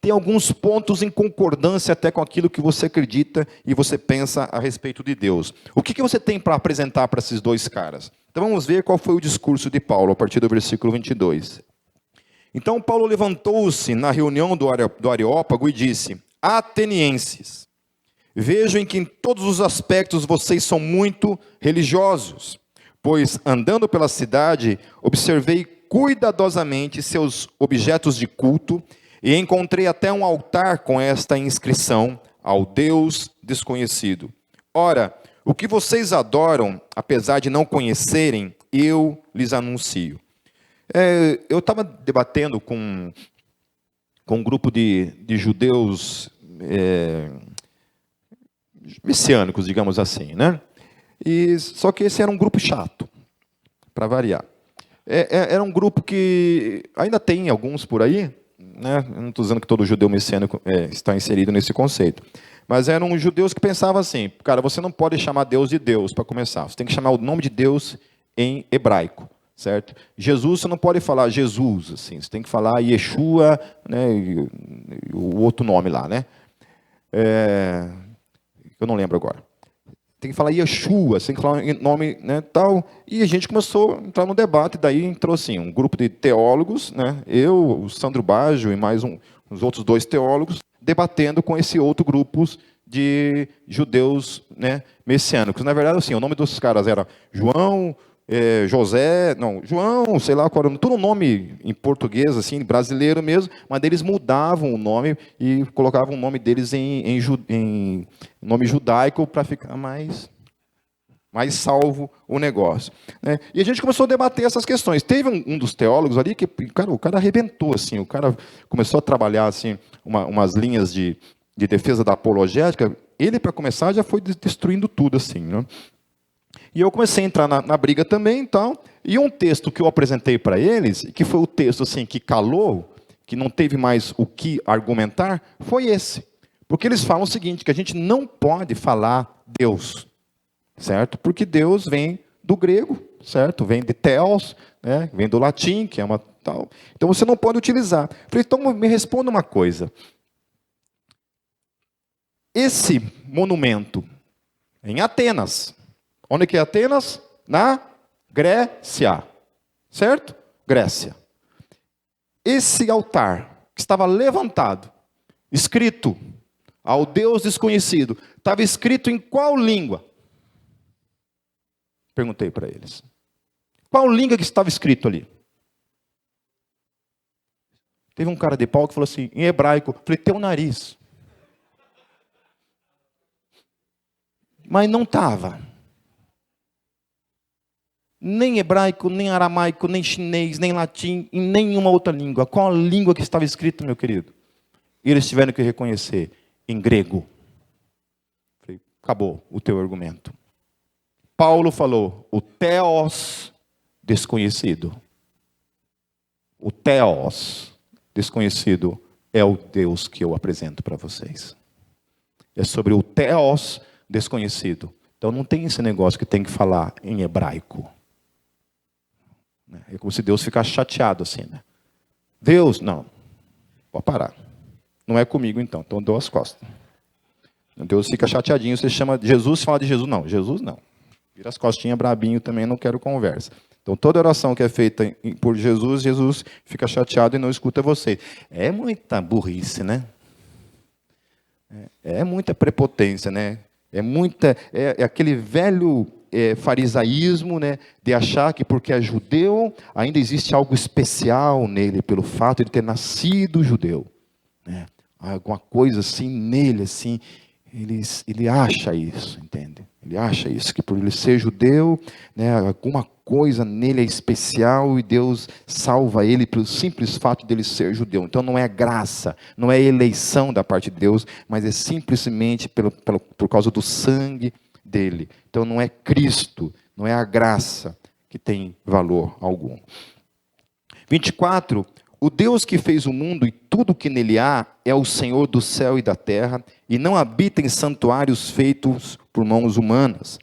tem alguns pontos em concordância até com aquilo que você acredita e você pensa a respeito de Deus. O que você tem para apresentar para esses dois caras? Então vamos ver qual foi o discurso de Paulo, a partir do versículo 22. Então Paulo levantou-se na reunião do Areópago e disse: Atenienses, vejo em que em todos os aspectos vocês são muito religiosos, pois andando pela cidade, observei cuidadosamente seus objetos de culto e encontrei até um altar com esta inscrição: ao Deus desconhecido. Ora, o que vocês adoram, apesar de não conhecerem, eu lhes anuncio. Eu estava debatendo com um grupo de judeus messiânicos, digamos assim, só que esse era um grupo chato, para variar. Era um grupo que ainda tem alguns por aí, Eu não estou dizendo que todo judeu messiânico está inserido nesse conceito, mas eram judeus que pensavam assim: cara, você não pode chamar Deus de Deus para começar, você tem que chamar o nome de Deus em hebraico, certo? Jesus, você não pode falar Jesus, assim, você tem que falar Yeshua, e o outro nome lá, eu não lembro agora. Tem que falar Yeshua, você tem que falar nome, tal. E a gente começou a entrar no debate, daí entrou assim, um grupo de teólogos, eu, o Sandro Baggio e mais uns outros dois teólogos, debatendo com esse outro grupo de judeus, messiânicos. Na verdade, assim, o nome dos caras era João, João, sei lá qual era, todo um nome em português, assim, brasileiro mesmo, mas eles mudavam o nome e colocavam o nome deles em nome judaico para ficar mais salvo o negócio. E a gente começou a debater essas questões. Teve um dos teólogos ali que, cara, o cara arrebentou, assim, o cara começou a trabalhar assim, umas linhas de defesa da apologética. Ele, para começar, já foi destruindo tudo, assim, E eu comecei a entrar na briga também, então, e um texto que eu apresentei para eles, que foi o texto assim que calou, que não teve mais o que argumentar, foi esse. Porque eles falam o seguinte, que a gente não pode falar Deus, certo? Porque Deus vem do grego, certo? Vem de theos, vem do latim, que é uma tal. Então você não pode utilizar. Eu falei, então me responda uma coisa. Esse monumento em Atenas, onde que é Atenas? Na Grécia. Certo? Grécia. Esse altar que estava levantado, escrito ao Deus desconhecido, estava escrito em qual língua? Perguntei para eles. Qual língua que estava escrito ali? Teve um cara de pau que falou assim, em hebraico. Falei, teu nariz. Mas não estava. Nem hebraico, nem aramaico, nem chinês, nem latim, e nenhuma outra língua. Qual a língua que estava escrita, meu querido? E eles tiveram que reconhecer, em grego. Falei, acabou o teu argumento. Paulo falou, o theos desconhecido. O theos desconhecido é o Deus que eu apresento para vocês. É sobre o theos desconhecido. Então não tem esse negócio que tem que falar em hebraico. É como se Deus ficasse chateado assim, né? Deus, não. Pode parar. Não é comigo então dou as costas. Deus fica chateadinho, você chama Jesus, fala de Jesus. Não, Jesus não. Vira as costinhas brabinho também, não quero conversa. Então toda oração que é feita por Jesus, Jesus fica chateado e não escuta você. É muita burrice, né? É muita prepotência, né? É aquele velho farisaísmo, né? De achar que porque é judeu, ainda existe algo especial nele, pelo fato de ele ter nascido judeu. Né? Alguma coisa assim nele, assim, ele acha isso, entende? Ele acha isso, que por ele ser judeu, né, alguma coisa nele é especial e Deus salva ele pelo simples fato dele ser judeu. Então não é graça, não é eleição da parte de Deus, mas é simplesmente por causa do sangue dele. Então não é Cristo, não é a graça que tem valor algum. 24, o Deus que fez o mundo e tudo que nele há é o Senhor do céu e da terra e não habita em santuários feitos por mãos humanas.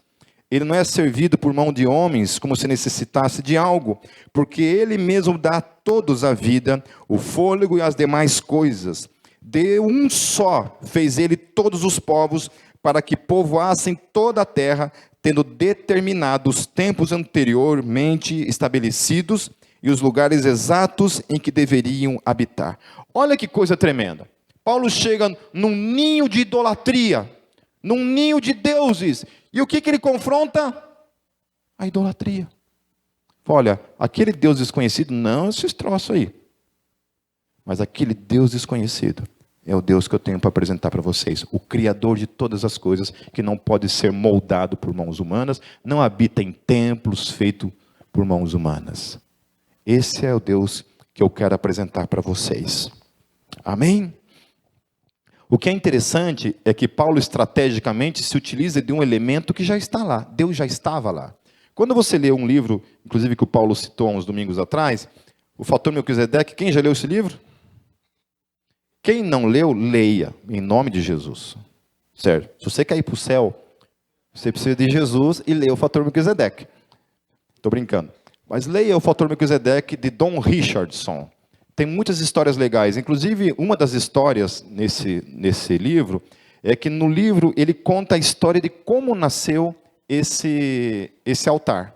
Ele não é servido por mão de homens como se necessitasse de algo, porque ele mesmo dá a todos a vida, o fôlego e as demais coisas. De um só fez ele todos os povos para que povoassem toda a terra, tendo determinado os tempos anteriormente estabelecidos e os lugares exatos em que deveriam habitar. Olha que coisa tremenda. Paulo chega num ninho de idolatria, num ninho de deuses. E o que ele confronta? A idolatria. Olha, aquele Deus desconhecido, não esses troços aí. Mas aquele Deus desconhecido é o Deus que eu tenho para apresentar para vocês. O Criador de todas as coisas, que não pode ser moldado por mãos humanas, não habita em templos feitos por mãos humanas. Esse é o Deus que eu quero apresentar para vocês. Amém? O que é interessante é que Paulo estrategicamente se utiliza de um elemento que já está lá. Deus já estava lá. Quando você lê um livro, inclusive que o Paulo citou há uns domingos atrás, o Fator Melquisedeque, quem já leu esse livro? Quem não leu, leia, em nome de Jesus. Certo? Se você quer ir para o céu, você precisa de Jesus e leia o Fator Melquisedeque. Estou brincando. Mas leia o Fator Melquisedeque de Don Richardson. Tem muitas histórias legais. Inclusive, uma das histórias nesse livro é que no livro ele conta a história de como nasceu esse altar.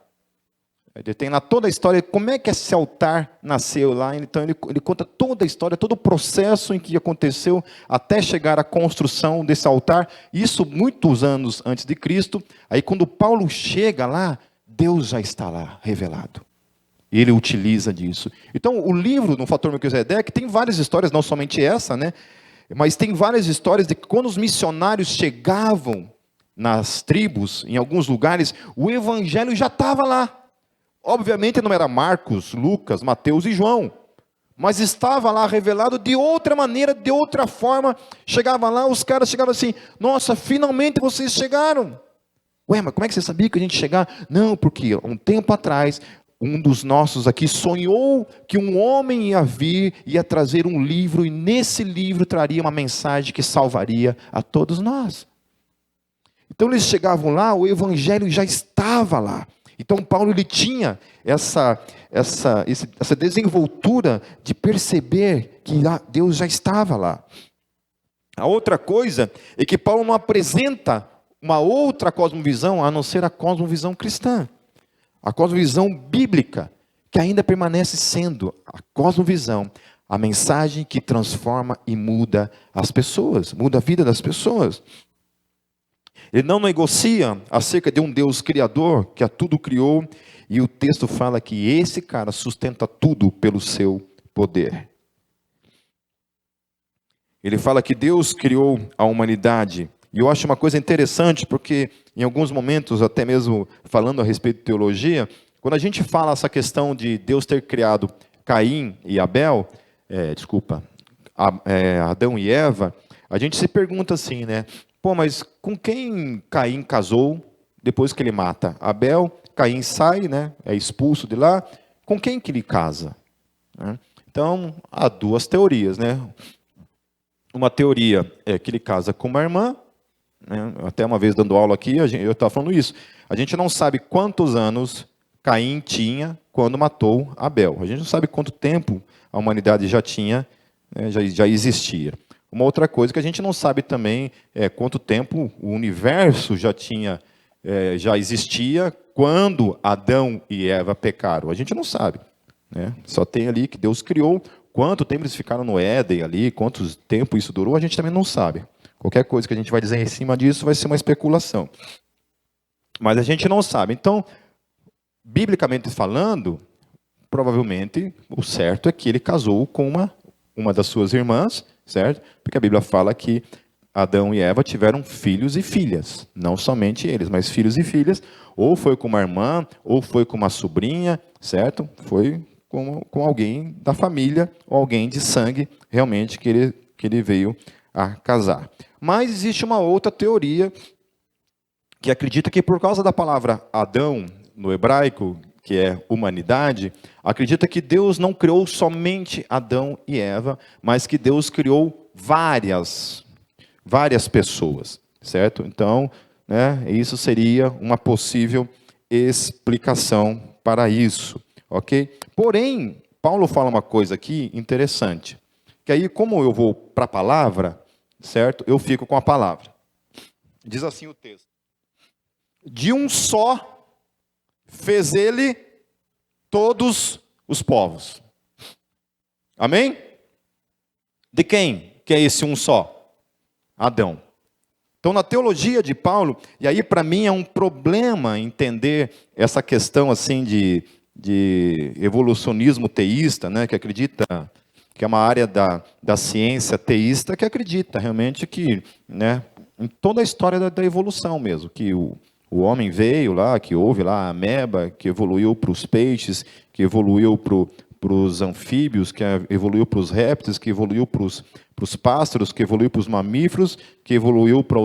Ele tem lá toda a história, como é que esse altar nasceu lá. Então ele conta toda a história, todo o processo em que aconteceu até chegar à construção desse altar. Isso muitos anos antes de Cristo. Aí quando Paulo chega lá, Deus já está lá revelado. E ele utiliza disso. Então, o livro, no Fator Melquisedeque, tem várias histórias, não somente essa, né? Mas tem várias histórias de que quando os missionários chegavam nas tribos, em alguns lugares, o evangelho já estava lá. Obviamente não era Marcos, Lucas, Mateus e João. Mas estava lá revelado de outra maneira, de outra forma. Chegava lá, os caras chegavam assim, nossa, finalmente vocês chegaram. Ué, mas como é que você sabia que a gente ia chegar? Não, porque um tempo atrás, um dos nossos aqui sonhou que um homem ia vir, ia trazer um livro, e nesse livro traria uma mensagem que salvaria a todos nós. Então eles chegavam lá, o evangelho já estava lá. Então Paulo ele tinha essa desenvoltura de perceber que Deus já estava lá. A outra coisa é que Paulo não apresenta uma outra cosmovisão a não ser a cosmovisão cristã. A cosmovisão bíblica, que ainda permanece sendo a cosmovisão, a mensagem que transforma e muda as pessoas, muda a vida das pessoas. Ele não negocia acerca de um Deus criador, que a tudo criou, e o texto fala que esse cara sustenta tudo pelo seu poder. Ele fala que Deus criou a humanidade, e eu acho uma coisa interessante, porque em alguns momentos, até mesmo falando a respeito de teologia, quando a gente fala essa questão de Deus ter criado Caim e Abel, Adão e Eva, a gente se pergunta assim, né? Pô, mas com quem Caim casou depois que ele mata Abel? Caim sai, né? É expulso de lá. Com quem que ele casa? Então, há duas teorias, né? Uma teoria é que ele casa com uma irmã, né? Até uma vez dando aula aqui, eu estava falando isso. A gente não sabe quantos anos Caim tinha quando matou Abel. A gente não sabe quanto tempo a humanidade já tinha, né, já existia. Uma outra coisa que a gente não sabe também é quanto tempo o universo já existia quando Adão e Eva pecaram. A gente não sabe, né? Só tem ali que Deus criou. Quanto tempo eles ficaram no Éden ali, quanto tempo isso durou, a gente também não sabe. Qualquer coisa que a gente vai dizer em cima disso vai ser uma especulação. Mas a gente não sabe. Então, biblicamente falando, provavelmente o certo é que ele casou com uma das suas irmãs, certo? Porque a Bíblia fala que Adão e Eva tiveram filhos e filhas, não somente eles, mas filhos e filhas, ou foi com uma irmã, ou foi com uma sobrinha, certo? Foi com alguém da família, ou alguém de sangue, realmente, que ele veio a casar. Mas existe uma outra teoria, que acredita que por causa da palavra Adão, no hebraico, que é humanidade, acredita que Deus não criou somente Adão e Eva, mas que Deus criou várias pessoas, certo? Então, né, isso seria uma possível explicação para isso, ok? Porém, Paulo fala uma coisa aqui interessante, que aí, como eu vou para a palavra, certo? Eu fico com a palavra. Diz assim o texto: de um só fez ele todos os povos. Amém? De quem que é esse um só? Adão. Então, na teologia de Paulo, e aí para mim é um problema entender essa questão assim de evolucionismo teísta, né, que acredita, que é uma área da ciência teísta, que acredita realmente que, né, em toda a história da evolução mesmo, que o homem veio lá, que houve lá a ameba, que evoluiu para os peixes, que evoluiu para os anfíbios, que evoluiu para os répteis, que evoluiu para os pássaros, que evoluiu para os mamíferos, que evoluiu para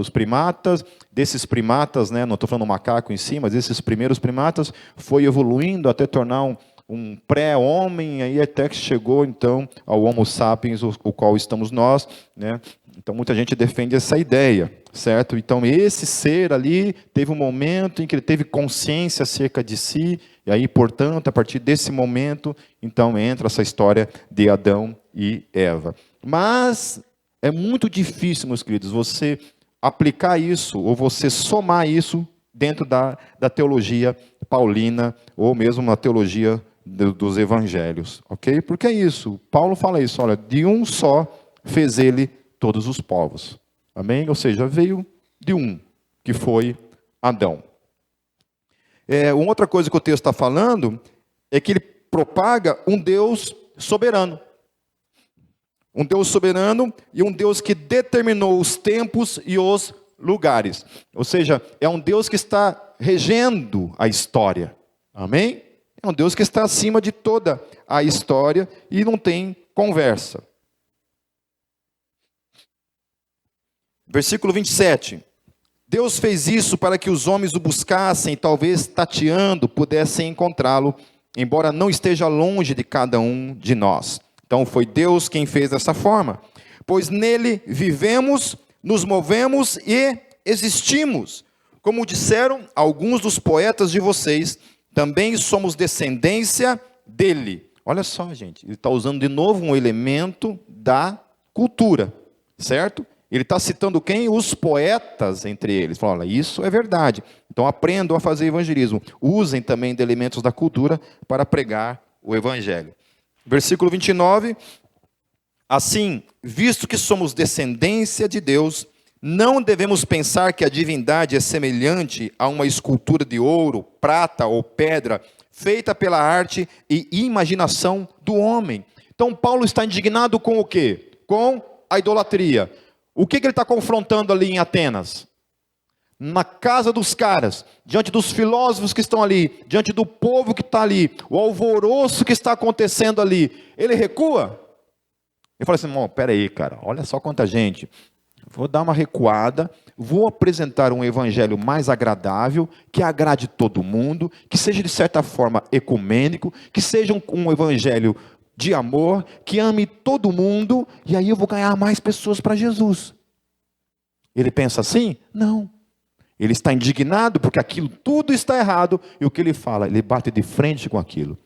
os primatas. Desses primatas, né, não estou falando macaco em si, mas esses primeiros primatas foi evoluindo até tornar um pré-homem, aí até que chegou então ao Homo sapiens, o qual estamos nós, né? Então muita gente defende essa ideia, certo? Então esse ser ali teve um momento em que ele teve consciência acerca de si, e aí, portanto, a partir desse momento, então entra essa história de Adão e Eva. Mas é muito difícil, meus queridos, você aplicar isso, ou você somar isso dentro da teologia paulina, ou mesmo na teologia dos evangelhos, ok? Porque é isso, Paulo fala isso, olha, de um só fez ele todos os povos, amém? Ou seja, veio de um, que foi Adão. Uma outra coisa que o texto está falando é que ele propaga um Deus soberano. Um Deus soberano e um Deus que determinou os tempos e os lugares. Ou seja, é um Deus que está regendo a história. Amém? É um Deus que está acima de toda a história e não tem conversa. Versículo 27. Deus fez isso para que os homens o buscassem e talvez tateando pudessem encontrá-lo, embora não esteja longe de cada um de nós. Então foi Deus quem fez dessa forma, pois nele vivemos, nos movemos e existimos. Como disseram alguns dos poetas de vocês, também somos descendência dele. Olha só, gente, ele está usando de novo um elemento da cultura, certo? Ele está citando quem? Os poetas entre eles. Fala, olha, isso é verdade. Então aprendam a fazer evangelismo. Usem também de elementos da cultura para pregar o evangelho. Versículo 29. Assim, visto que somos descendência de Deus, não devemos pensar que a divindade é semelhante a uma escultura de ouro, prata ou pedra, feita pela arte e imaginação do homem. Então Paulo está indignado com o quê? Com a idolatria. O que ele está confrontando ali em Atenas? na casa dos caras, diante dos filósofos que estão ali, diante do povo que está ali, o alvoroço que está acontecendo ali, ele recua? Ele fala assim, irmão, peraí, cara, olha só quanta gente. Vou dar uma recuada, vou apresentar um evangelho mais agradável, que agrade todo mundo, que seja de certa forma ecumênico, que seja um evangelho de amor, que ame todo mundo, e aí eu vou ganhar mais pessoas para Jesus. Ele pensa assim? Não. Ele está indignado porque aquilo tudo está errado, e o que ele fala? Ele bate de frente com aquilo.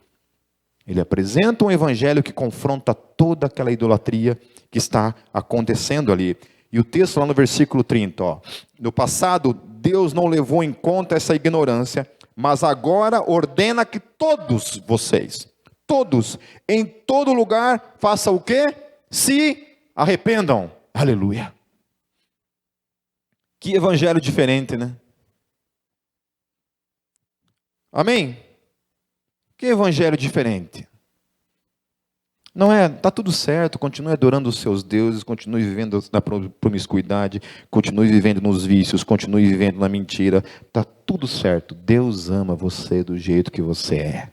Ele apresenta um evangelho que confronta toda aquela idolatria que está acontecendo ali. E o texto lá no versículo 30, ó, no passado Deus não levou em conta essa ignorância, mas agora ordena que todos vocês, todos, em todo lugar, façam o quê? Se arrependam. Aleluia. Que evangelho diferente, né? Amém? Que evangelho diferente. Não é, está tudo certo, continue adorando os seus deuses, continue vivendo na promiscuidade, continue vivendo nos vícios, continue vivendo na mentira, está tudo certo. Deus ama você do jeito que você é.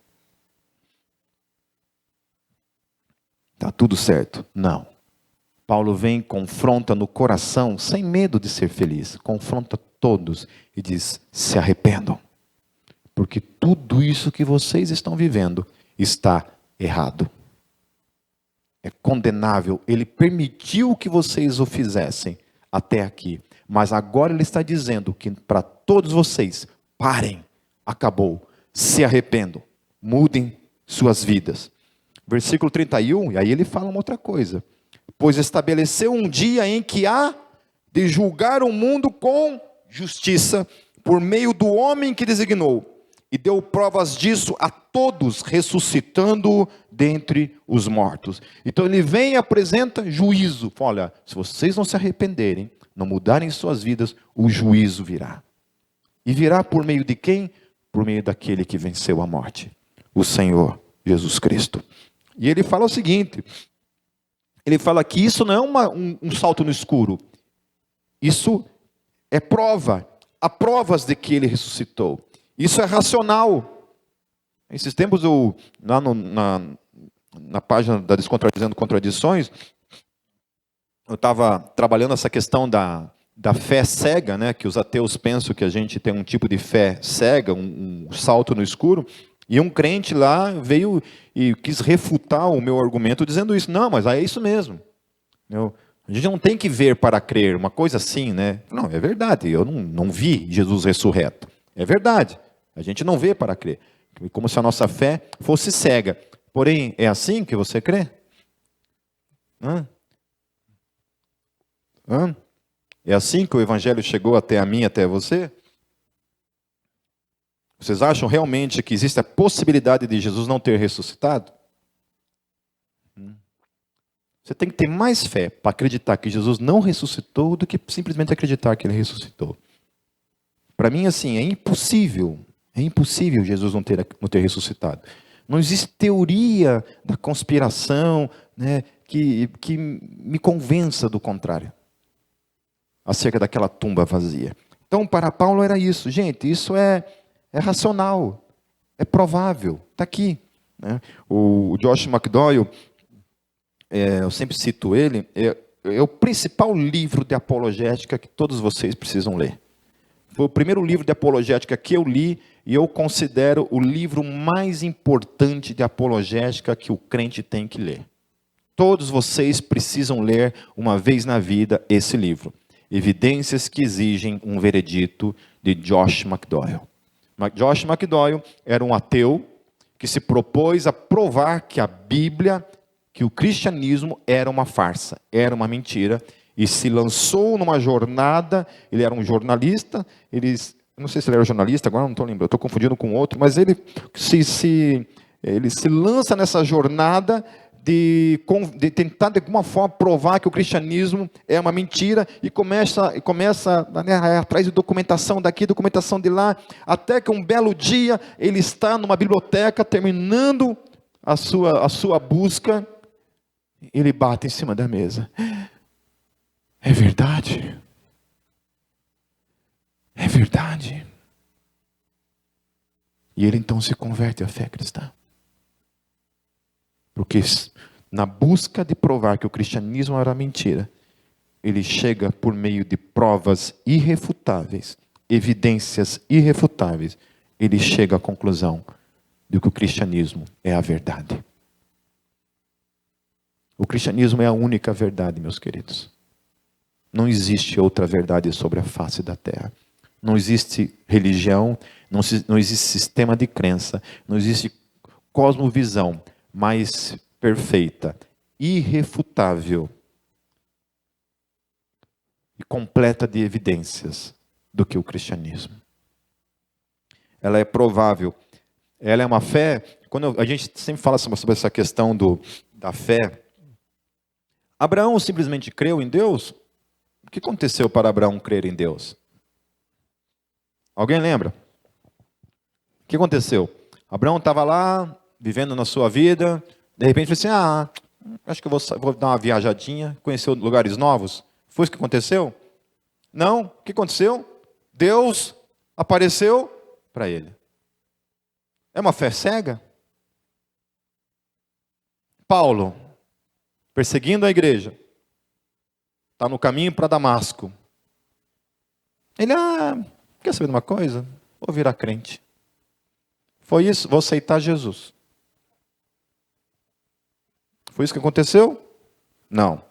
Está tudo certo? Não. Paulo vem, confronta no coração, sem medo de ser feliz, confronta todos e diz, se arrependam, porque tudo isso que vocês estão vivendo está errado. É condenável, ele permitiu que vocês o fizessem até aqui, mas agora ele está dizendo que para todos vocês, parem, acabou, se arrependam, mudem suas vidas. Versículo 31, e aí ele fala uma outra coisa, pois estabeleceu um dia em que há de julgar o mundo com justiça, por meio do homem que designou, e deu provas disso a todos, ressuscitando-o dentre os mortos. Então ele vem e apresenta juízo. Olha, se vocês não se arrependerem, não mudarem suas vidas, o juízo virá. E virá por meio de quem? Por meio daquele que venceu a morte, o Senhor Jesus Cristo. E ele fala o seguinte, ele fala que isso não é um salto no escuro, isso é prova, há provas de que ele ressuscitou. Isso é racional. Esses tempos, lá na página da Descontradizendo Contradições, eu estava trabalhando essa questão da fé cega, né? Que os ateus pensam que a gente tem um tipo de fé cega, um salto no escuro. E um crente lá veio e quis refutar o meu argumento dizendo isso. Não, mas é isso mesmo. A gente não tem que ver para crer, uma coisa assim, né? Não, é verdade, eu não vi Jesus ressurreto. É verdade. A gente não vê para crer, como se a nossa fé fosse cega. Porém, é assim que você crê? É assim que o Evangelho chegou até a mim, até você? Vocês acham realmente que existe a possibilidade de Jesus não ter ressuscitado? Você tem que ter mais fé para acreditar que Jesus não ressuscitou do que simplesmente acreditar que ele ressuscitou. Para mim, assim, é impossível Jesus não ter ressuscitado. Não existe teoria da conspiração, né, que me convença do contrário, acerca daquela tumba vazia. Então, para Paulo era isso. Gente, isso é racional, é provável, está aqui. Né? O Josh McDowell, eu sempre cito ele, é o principal livro de apologética que todos vocês precisam ler. Foi o primeiro livro de apologética que eu li, e eu considero o livro mais importante de apologética que o crente tem que ler. Todos vocês precisam ler uma vez na vida esse livro. Evidências que exigem um veredito, de Josh McDowell. Josh McDowell era um ateu que se propôs a provar que a Bíblia, que o cristianismo era uma farsa, era uma mentira, e se lançou numa jornada. Ele era um jornalista, não sei se ele era jornalista, agora não estou lembrando, estou confundindo com outro, mas ele se lança nessa jornada de tentar de alguma forma provar que o cristianismo é uma mentira, e começa atrás de documentação daqui, documentação de lá, até que um belo dia ele está numa biblioteca terminando a sua busca, ele bate em cima da mesa. É verdade? É verdade. E ele então se converte à fé cristã. Porque na busca de provar que o cristianismo era mentira, ele chega por meio de provas irrefutáveis, evidências irrefutáveis, ele chega à conclusão de que o cristianismo é a verdade. O cristianismo é a única verdade, meus queridos. Não existe outra verdade sobre a face da terra. Não existe religião, não existe sistema de crença, não existe cosmovisão mais perfeita, irrefutável e completa de evidências do que o cristianismo. Ela é provável. Ela é uma fé. Quando a gente sempre fala sobre essa questão da fé, Abraão simplesmente creu em Deus? O que aconteceu para Abraão crer em Deus? Alguém lembra? O que aconteceu? Abraão estava lá, vivendo na sua vida, de repente falou assim, acho que eu vou dar uma viajadinha, conhecer lugares novos. Foi isso que aconteceu? Não. O que aconteceu? Deus apareceu para ele. É uma fé cega? Paulo, perseguindo a igreja, está no caminho para Damasco. Ele, quer saber de uma coisa? Vou virar crente. Foi isso, vou aceitar Jesus. Foi isso que aconteceu? Não.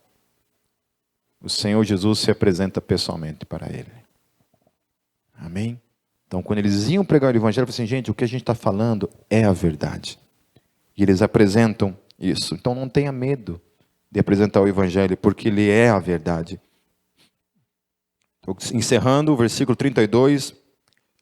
O Senhor Jesus se apresenta pessoalmente para ele. Amém? Então, quando eles iam pregar o evangelho, eu falei assim, gente, o que a gente está falando é a verdade. E eles apresentam isso. Então, não tenha medo de apresentar o evangelho, porque ele é a verdade. Encerrando o versículo 32.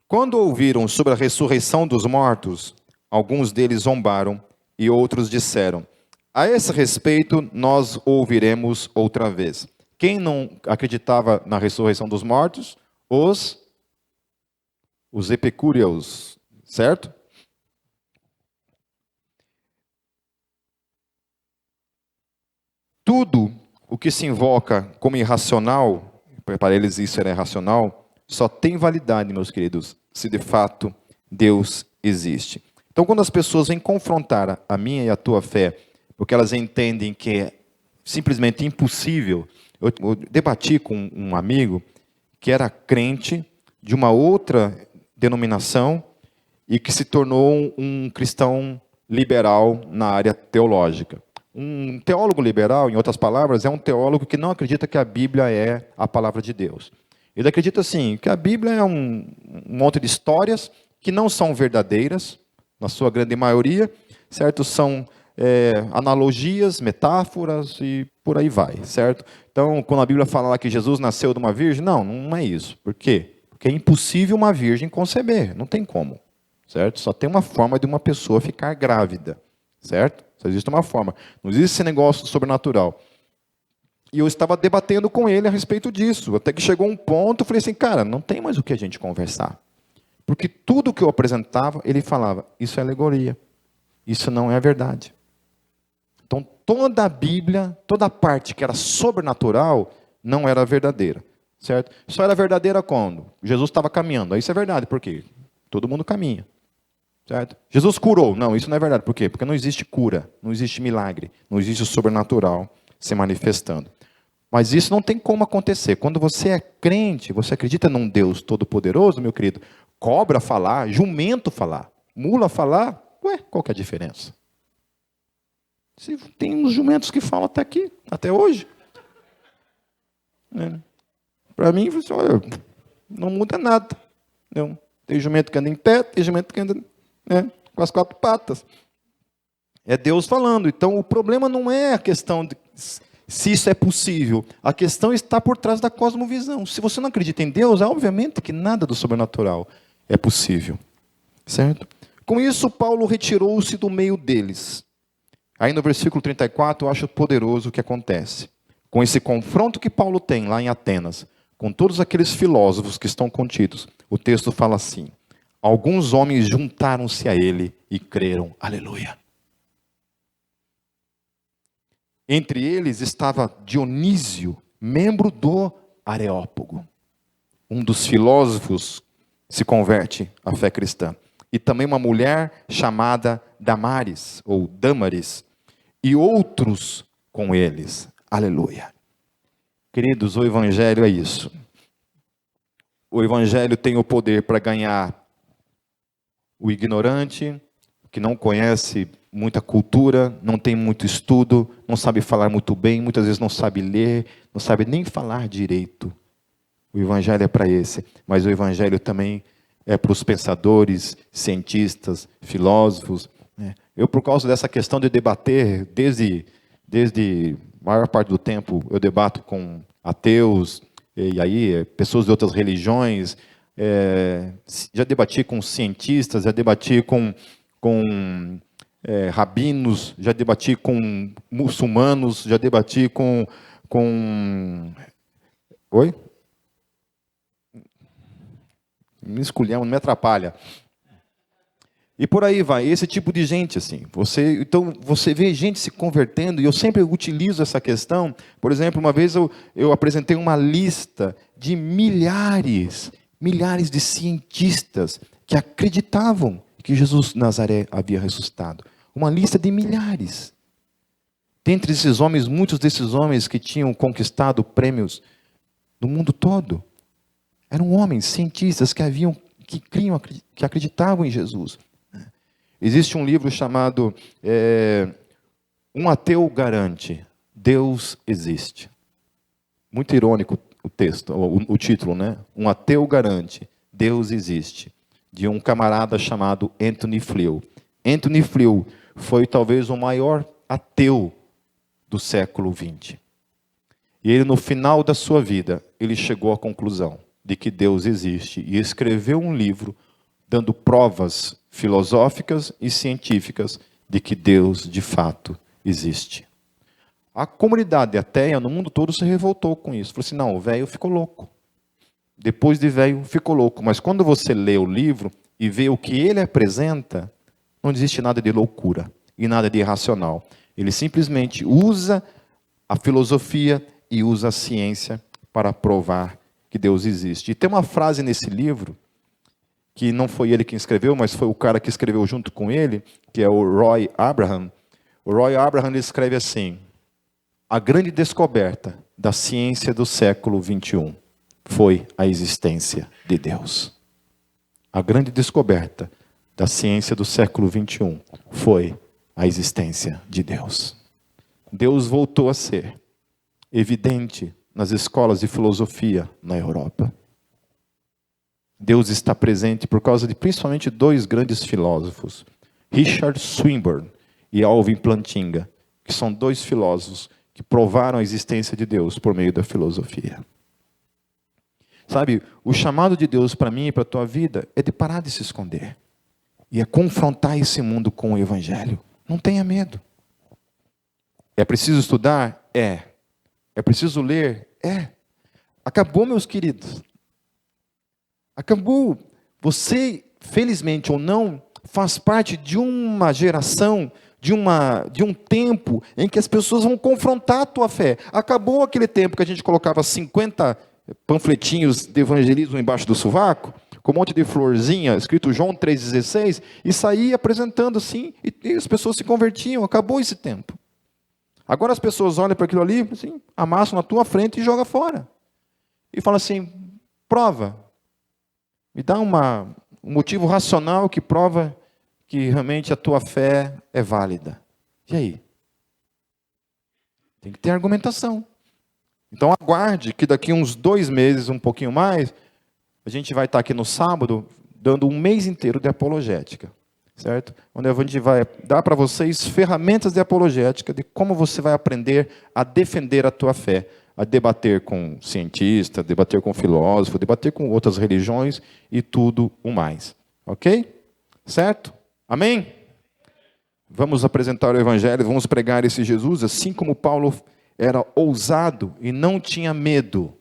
Quando ouviram sobre a ressurreição dos mortos, alguns deles zombaram e outros disseram, a esse respeito nós ouviremos outra vez. Quem não acreditava na ressurreição dos mortos? Os epicúreos, certo? Tudo o que se invoca como irracional, para eles isso era irracional, só tem validade, meus queridos, se de fato Deus existe. Então, quando as pessoas vêm confrontar a minha e a tua fé, porque elas entendem que é simplesmente impossível. Eu debati com um amigo que era crente de uma outra denominação e que se tornou um cristão liberal na área teológica. Um teólogo liberal, em outras palavras, é um teólogo que não acredita que a Bíblia é a palavra de Deus. Ele acredita, assim, que a Bíblia é um monte de histórias que não são verdadeiras, na sua grande maioria, certo? São analogias, metáforas e por aí vai, certo? Então, quando a Bíblia fala lá que Jesus nasceu de uma virgem, não é isso. Por quê? Porque é impossível uma virgem conceber, não tem como, certo? Só tem uma forma de uma pessoa ficar grávida, certo? Só existe uma forma, não existe esse negócio sobrenatural. E eu estava debatendo com ele a respeito disso, até que chegou um ponto, eu falei assim, cara, não tem mais o que a gente conversar. Porque tudo que eu apresentava, ele falava, isso é alegoria, isso não é verdade. Então, toda a Bíblia, toda a parte que era sobrenatural, não era verdadeira, certo? Só era verdadeira quando Jesus estava caminhando. Aí isso é verdade, por quê? Todo mundo caminha, certo? Jesus curou. Não, isso não é verdade, por quê? Porque não existe cura, não existe milagre, não existe o sobrenatural se manifestando. Mas isso não tem como acontecer. Quando você é crente, você acredita num Deus todo-poderoso, meu querido, cobra falar, jumento falar, mula falar, qual que é a diferença? Se tem uns jumentos que falam até aqui, até hoje. Para mim, olha, não muda nada. Não. Tem jumento que anda em pé, tem jumento que anda com as quatro patas. É Deus falando. Então, o problema não é a questão de se isso é possível. A questão está por trás da cosmovisão. Se você não acredita em Deus, obviamente que nada do sobrenatural é possível. Certo? Com isso, Paulo retirou-se do meio deles. Aí no versículo 34, eu acho poderoso o que acontece. Com esse confronto que Paulo tem lá em Atenas, com todos aqueles filósofos que estão contidos, o texto fala assim, alguns homens juntaram-se a ele e creram. Aleluia. Entre eles estava Dionísio, membro do Areópago, um dos filósofos se converte à fé cristã. E também uma mulher chamada Damaris, ou Damaris, e outros com eles. Aleluia. Queridos, o Evangelho é isso. O Evangelho tem o poder para ganhar o ignorante, que não conhece muita cultura, não tem muito estudo, não sabe falar muito bem, muitas vezes não sabe ler, não sabe nem falar direito. O Evangelho é para esse, mas o Evangelho também é para os pensadores, cientistas, filósofos. Eu, por causa dessa questão de debater, desde a maior parte do tempo, eu debato com ateus, e aí pessoas de outras religiões, já debati com cientistas, já debati com rabinos, já debati com muçulmanos, já debati com... Oi? Me esculhamos, não me atrapalha. E por aí vai, esse tipo de gente, assim. Então, você vê gente se convertendo, e eu sempre utilizo essa questão. Por exemplo, uma vez eu apresentei uma lista de milhares de cientistas que acreditavam que Jesus de Nazaré havia ressuscitado. Uma lista de milhares. Dentre esses homens, muitos desses homens que tinham conquistado prêmios no mundo todo, eram homens, cientistas que acreditavam em Jesus. Existe um livro chamado Um Ateu Garante, Deus Existe. Muito irônico o texto, o título, né? Um Ateu Garante, Deus Existe, de um camarada chamado Anthony Flew. Anthony Flew foi talvez o maior ateu do século XX. E ele, no final da sua vida, ele chegou à conclusão de que Deus existe e escreveu um livro dando provas filosóficas e científicas de que Deus, de fato, existe. A comunidade ateia no mundo todo se revoltou com isso. Falou assim, não, o velho ficou louco. Depois de velho, ficou louco. Mas quando você lê o livro e vê o que ele apresenta, não existe nada de loucura e nada de irracional. Ele simplesmente usa a filosofia e usa a ciência para provar que Deus existe. E tem uma frase nesse livro, que não foi ele quem escreveu, mas foi o cara que escreveu junto com ele, que é o Roy Abraham. O Roy Abraham ele escreve assim: a grande descoberta da ciência do século XXI foi a existência de Deus. A grande descoberta da ciência do século XXI foi a existência de Deus. Deus voltou a ser evidente nas escolas de filosofia na Europa. Deus está presente por causa de principalmente dois grandes filósofos, Richard Swinburne e Alvin Plantinga, que são dois filósofos que provaram a existência de Deus por meio da filosofia. Sabe, o chamado de Deus para mim e para a tua vida é de parar de se esconder. E é confrontar esse mundo com o Evangelho. Não tenha medo. É preciso estudar? É. É preciso ler? É. Acabou, meus queridos. Acabou. Você, felizmente ou não, faz parte de uma geração, de um tempo em que as pessoas vão confrontar a tua fé. Acabou aquele tempo que a gente colocava 50 panfletinhos de evangelismo embaixo do sovaco, com um monte de florzinha, escrito João 3,16, e saía apresentando assim, e as pessoas se convertiam. Acabou esse tempo. Agora as pessoas olham para aquilo ali, assim, amassam na tua frente e jogam fora. E falam assim, prova. Me dá um motivo racional que prova que realmente a tua fé é válida. E aí? Tem que ter argumentação. Então aguarde que daqui uns 2 meses, um pouquinho mais, a gente vai estar aqui no sábado, dando um mês inteiro de apologética. Certo? Onde a gente vai dar para vocês ferramentas de apologética, de como você vai aprender a defender a tua fé, a debater com cientista, debater com filósofo, debater com outras religiões e tudo o mais. Ok? Certo? Amém? Vamos apresentar o Evangelho, vamos pregar esse Jesus, assim como Paulo era ousado e não tinha medo.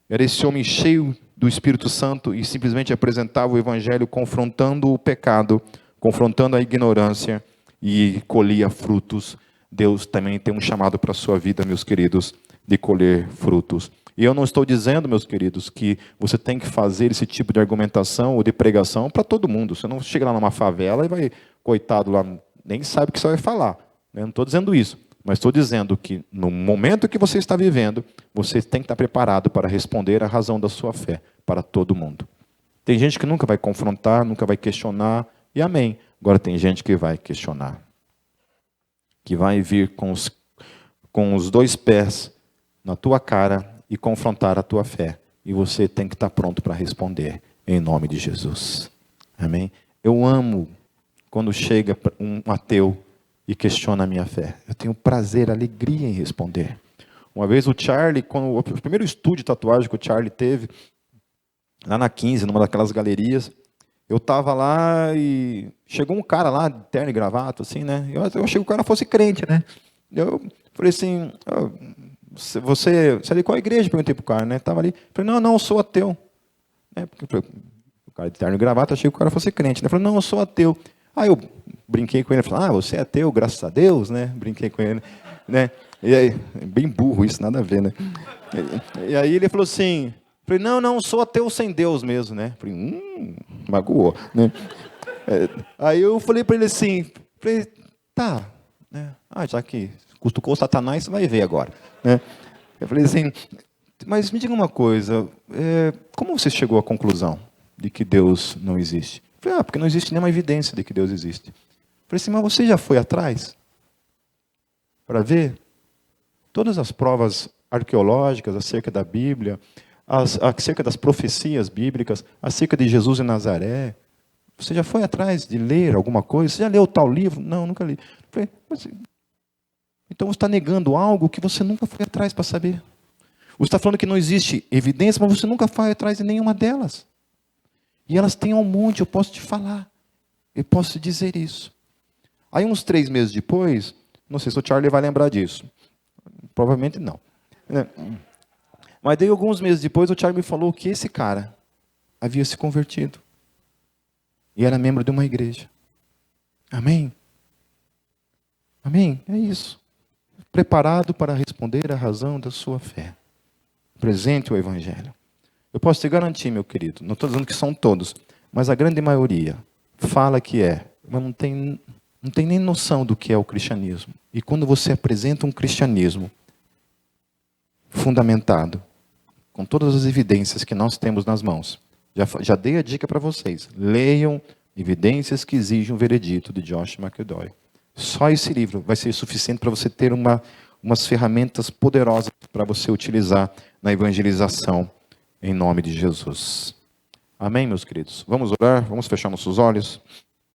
Era esse homem cheio do Espírito Santo e simplesmente apresentava o Evangelho confrontando o pecado, confrontando a ignorância e colhia frutos. Deus também tem um chamado para a sua vida, meus queridos, de colher frutos. E eu não estou dizendo, meus queridos, que você tem que fazer esse tipo de argumentação ou de pregação para todo mundo. Você não chega lá numa favela e vai, coitado lá, nem sabe o que você vai falar. Eu não estou dizendo isso. Mas estou dizendo que no momento que você está vivendo, você tem que estar preparado para responder à razão da sua fé para todo mundo. Tem gente que nunca vai confrontar, nunca vai questionar, e amém. Agora tem gente que vai questionar. Que vai vir com os dois pés na tua cara e confrontar a tua fé. E você tem que estar pronto para responder, em nome de Jesus. Amém? Eu amo quando chega um ateu e questiona a minha fé. Eu tenho prazer, alegria em responder. Uma vez o Charlie, o primeiro estúdio de tatuagem que o Charlie teve, lá na 15, numa daquelas galerias, eu estava lá e chegou um cara lá, de terno e gravata, assim, né? Eu achei que o cara fosse crente, né? Eu falei assim, você é de qual igreja? Perguntei pro cara, né? Tava ali. Falei, não, eu sou ateu. Porque o cara de terno e gravata, achei que o cara fosse crente, né? Falei, não, eu sou ateu. Aí eu brinquei com ele, falei, você é ateu, graças a Deus, né? Brinquei com ele, né? E aí, bem burro isso, nada a ver, né? E aí ele falou assim, falei, não, sou ateu sem Deus mesmo, né? Falei, magoou, né? Aí eu falei para ele assim, tá, né? Já que cutucou Satanás, você vai ver agora, né? Eu falei assim, mas me diga uma coisa, como você chegou à conclusão de que Deus não existe? Eu falei, porque não existe nenhuma evidência de que Deus existe. Eu falei assim, mas você já foi atrás para ver todas as provas arqueológicas acerca da Bíblia, acerca das profecias bíblicas, acerca de Jesus em Nazaré? Você já foi atrás de ler alguma coisa? Você já leu tal livro? Não, nunca li. Eu falei, então você está negando algo que você nunca foi atrás para saber. Você está falando que não existe evidência, mas você nunca foi atrás de nenhuma delas. E elas têm um monte, eu posso te falar. Eu posso te dizer isso. Aí uns 3 meses depois, não sei se o Charlie vai lembrar disso. Provavelmente não. Mas daí alguns meses depois, o Charlie me falou que esse cara havia se convertido. E era membro de uma igreja. Amém? Amém? É isso. Preparado para responder à razão da sua fé. Presente o Evangelho. Eu posso te garantir, meu querido, não estou dizendo que são todos, mas a grande maioria fala que mas não tem nem noção do que é o cristianismo. E quando você apresenta um cristianismo fundamentado, com todas as evidências que nós temos nas mãos, já dei a dica para vocês, leiam Evidências que Exigem um Veredito, de Josh McDowell. Só esse livro vai ser suficiente para você ter umas ferramentas poderosas para você utilizar na evangelização, em nome de Jesus. Amém, meus queridos? Vamos orar? Vamos fechar nossos olhos?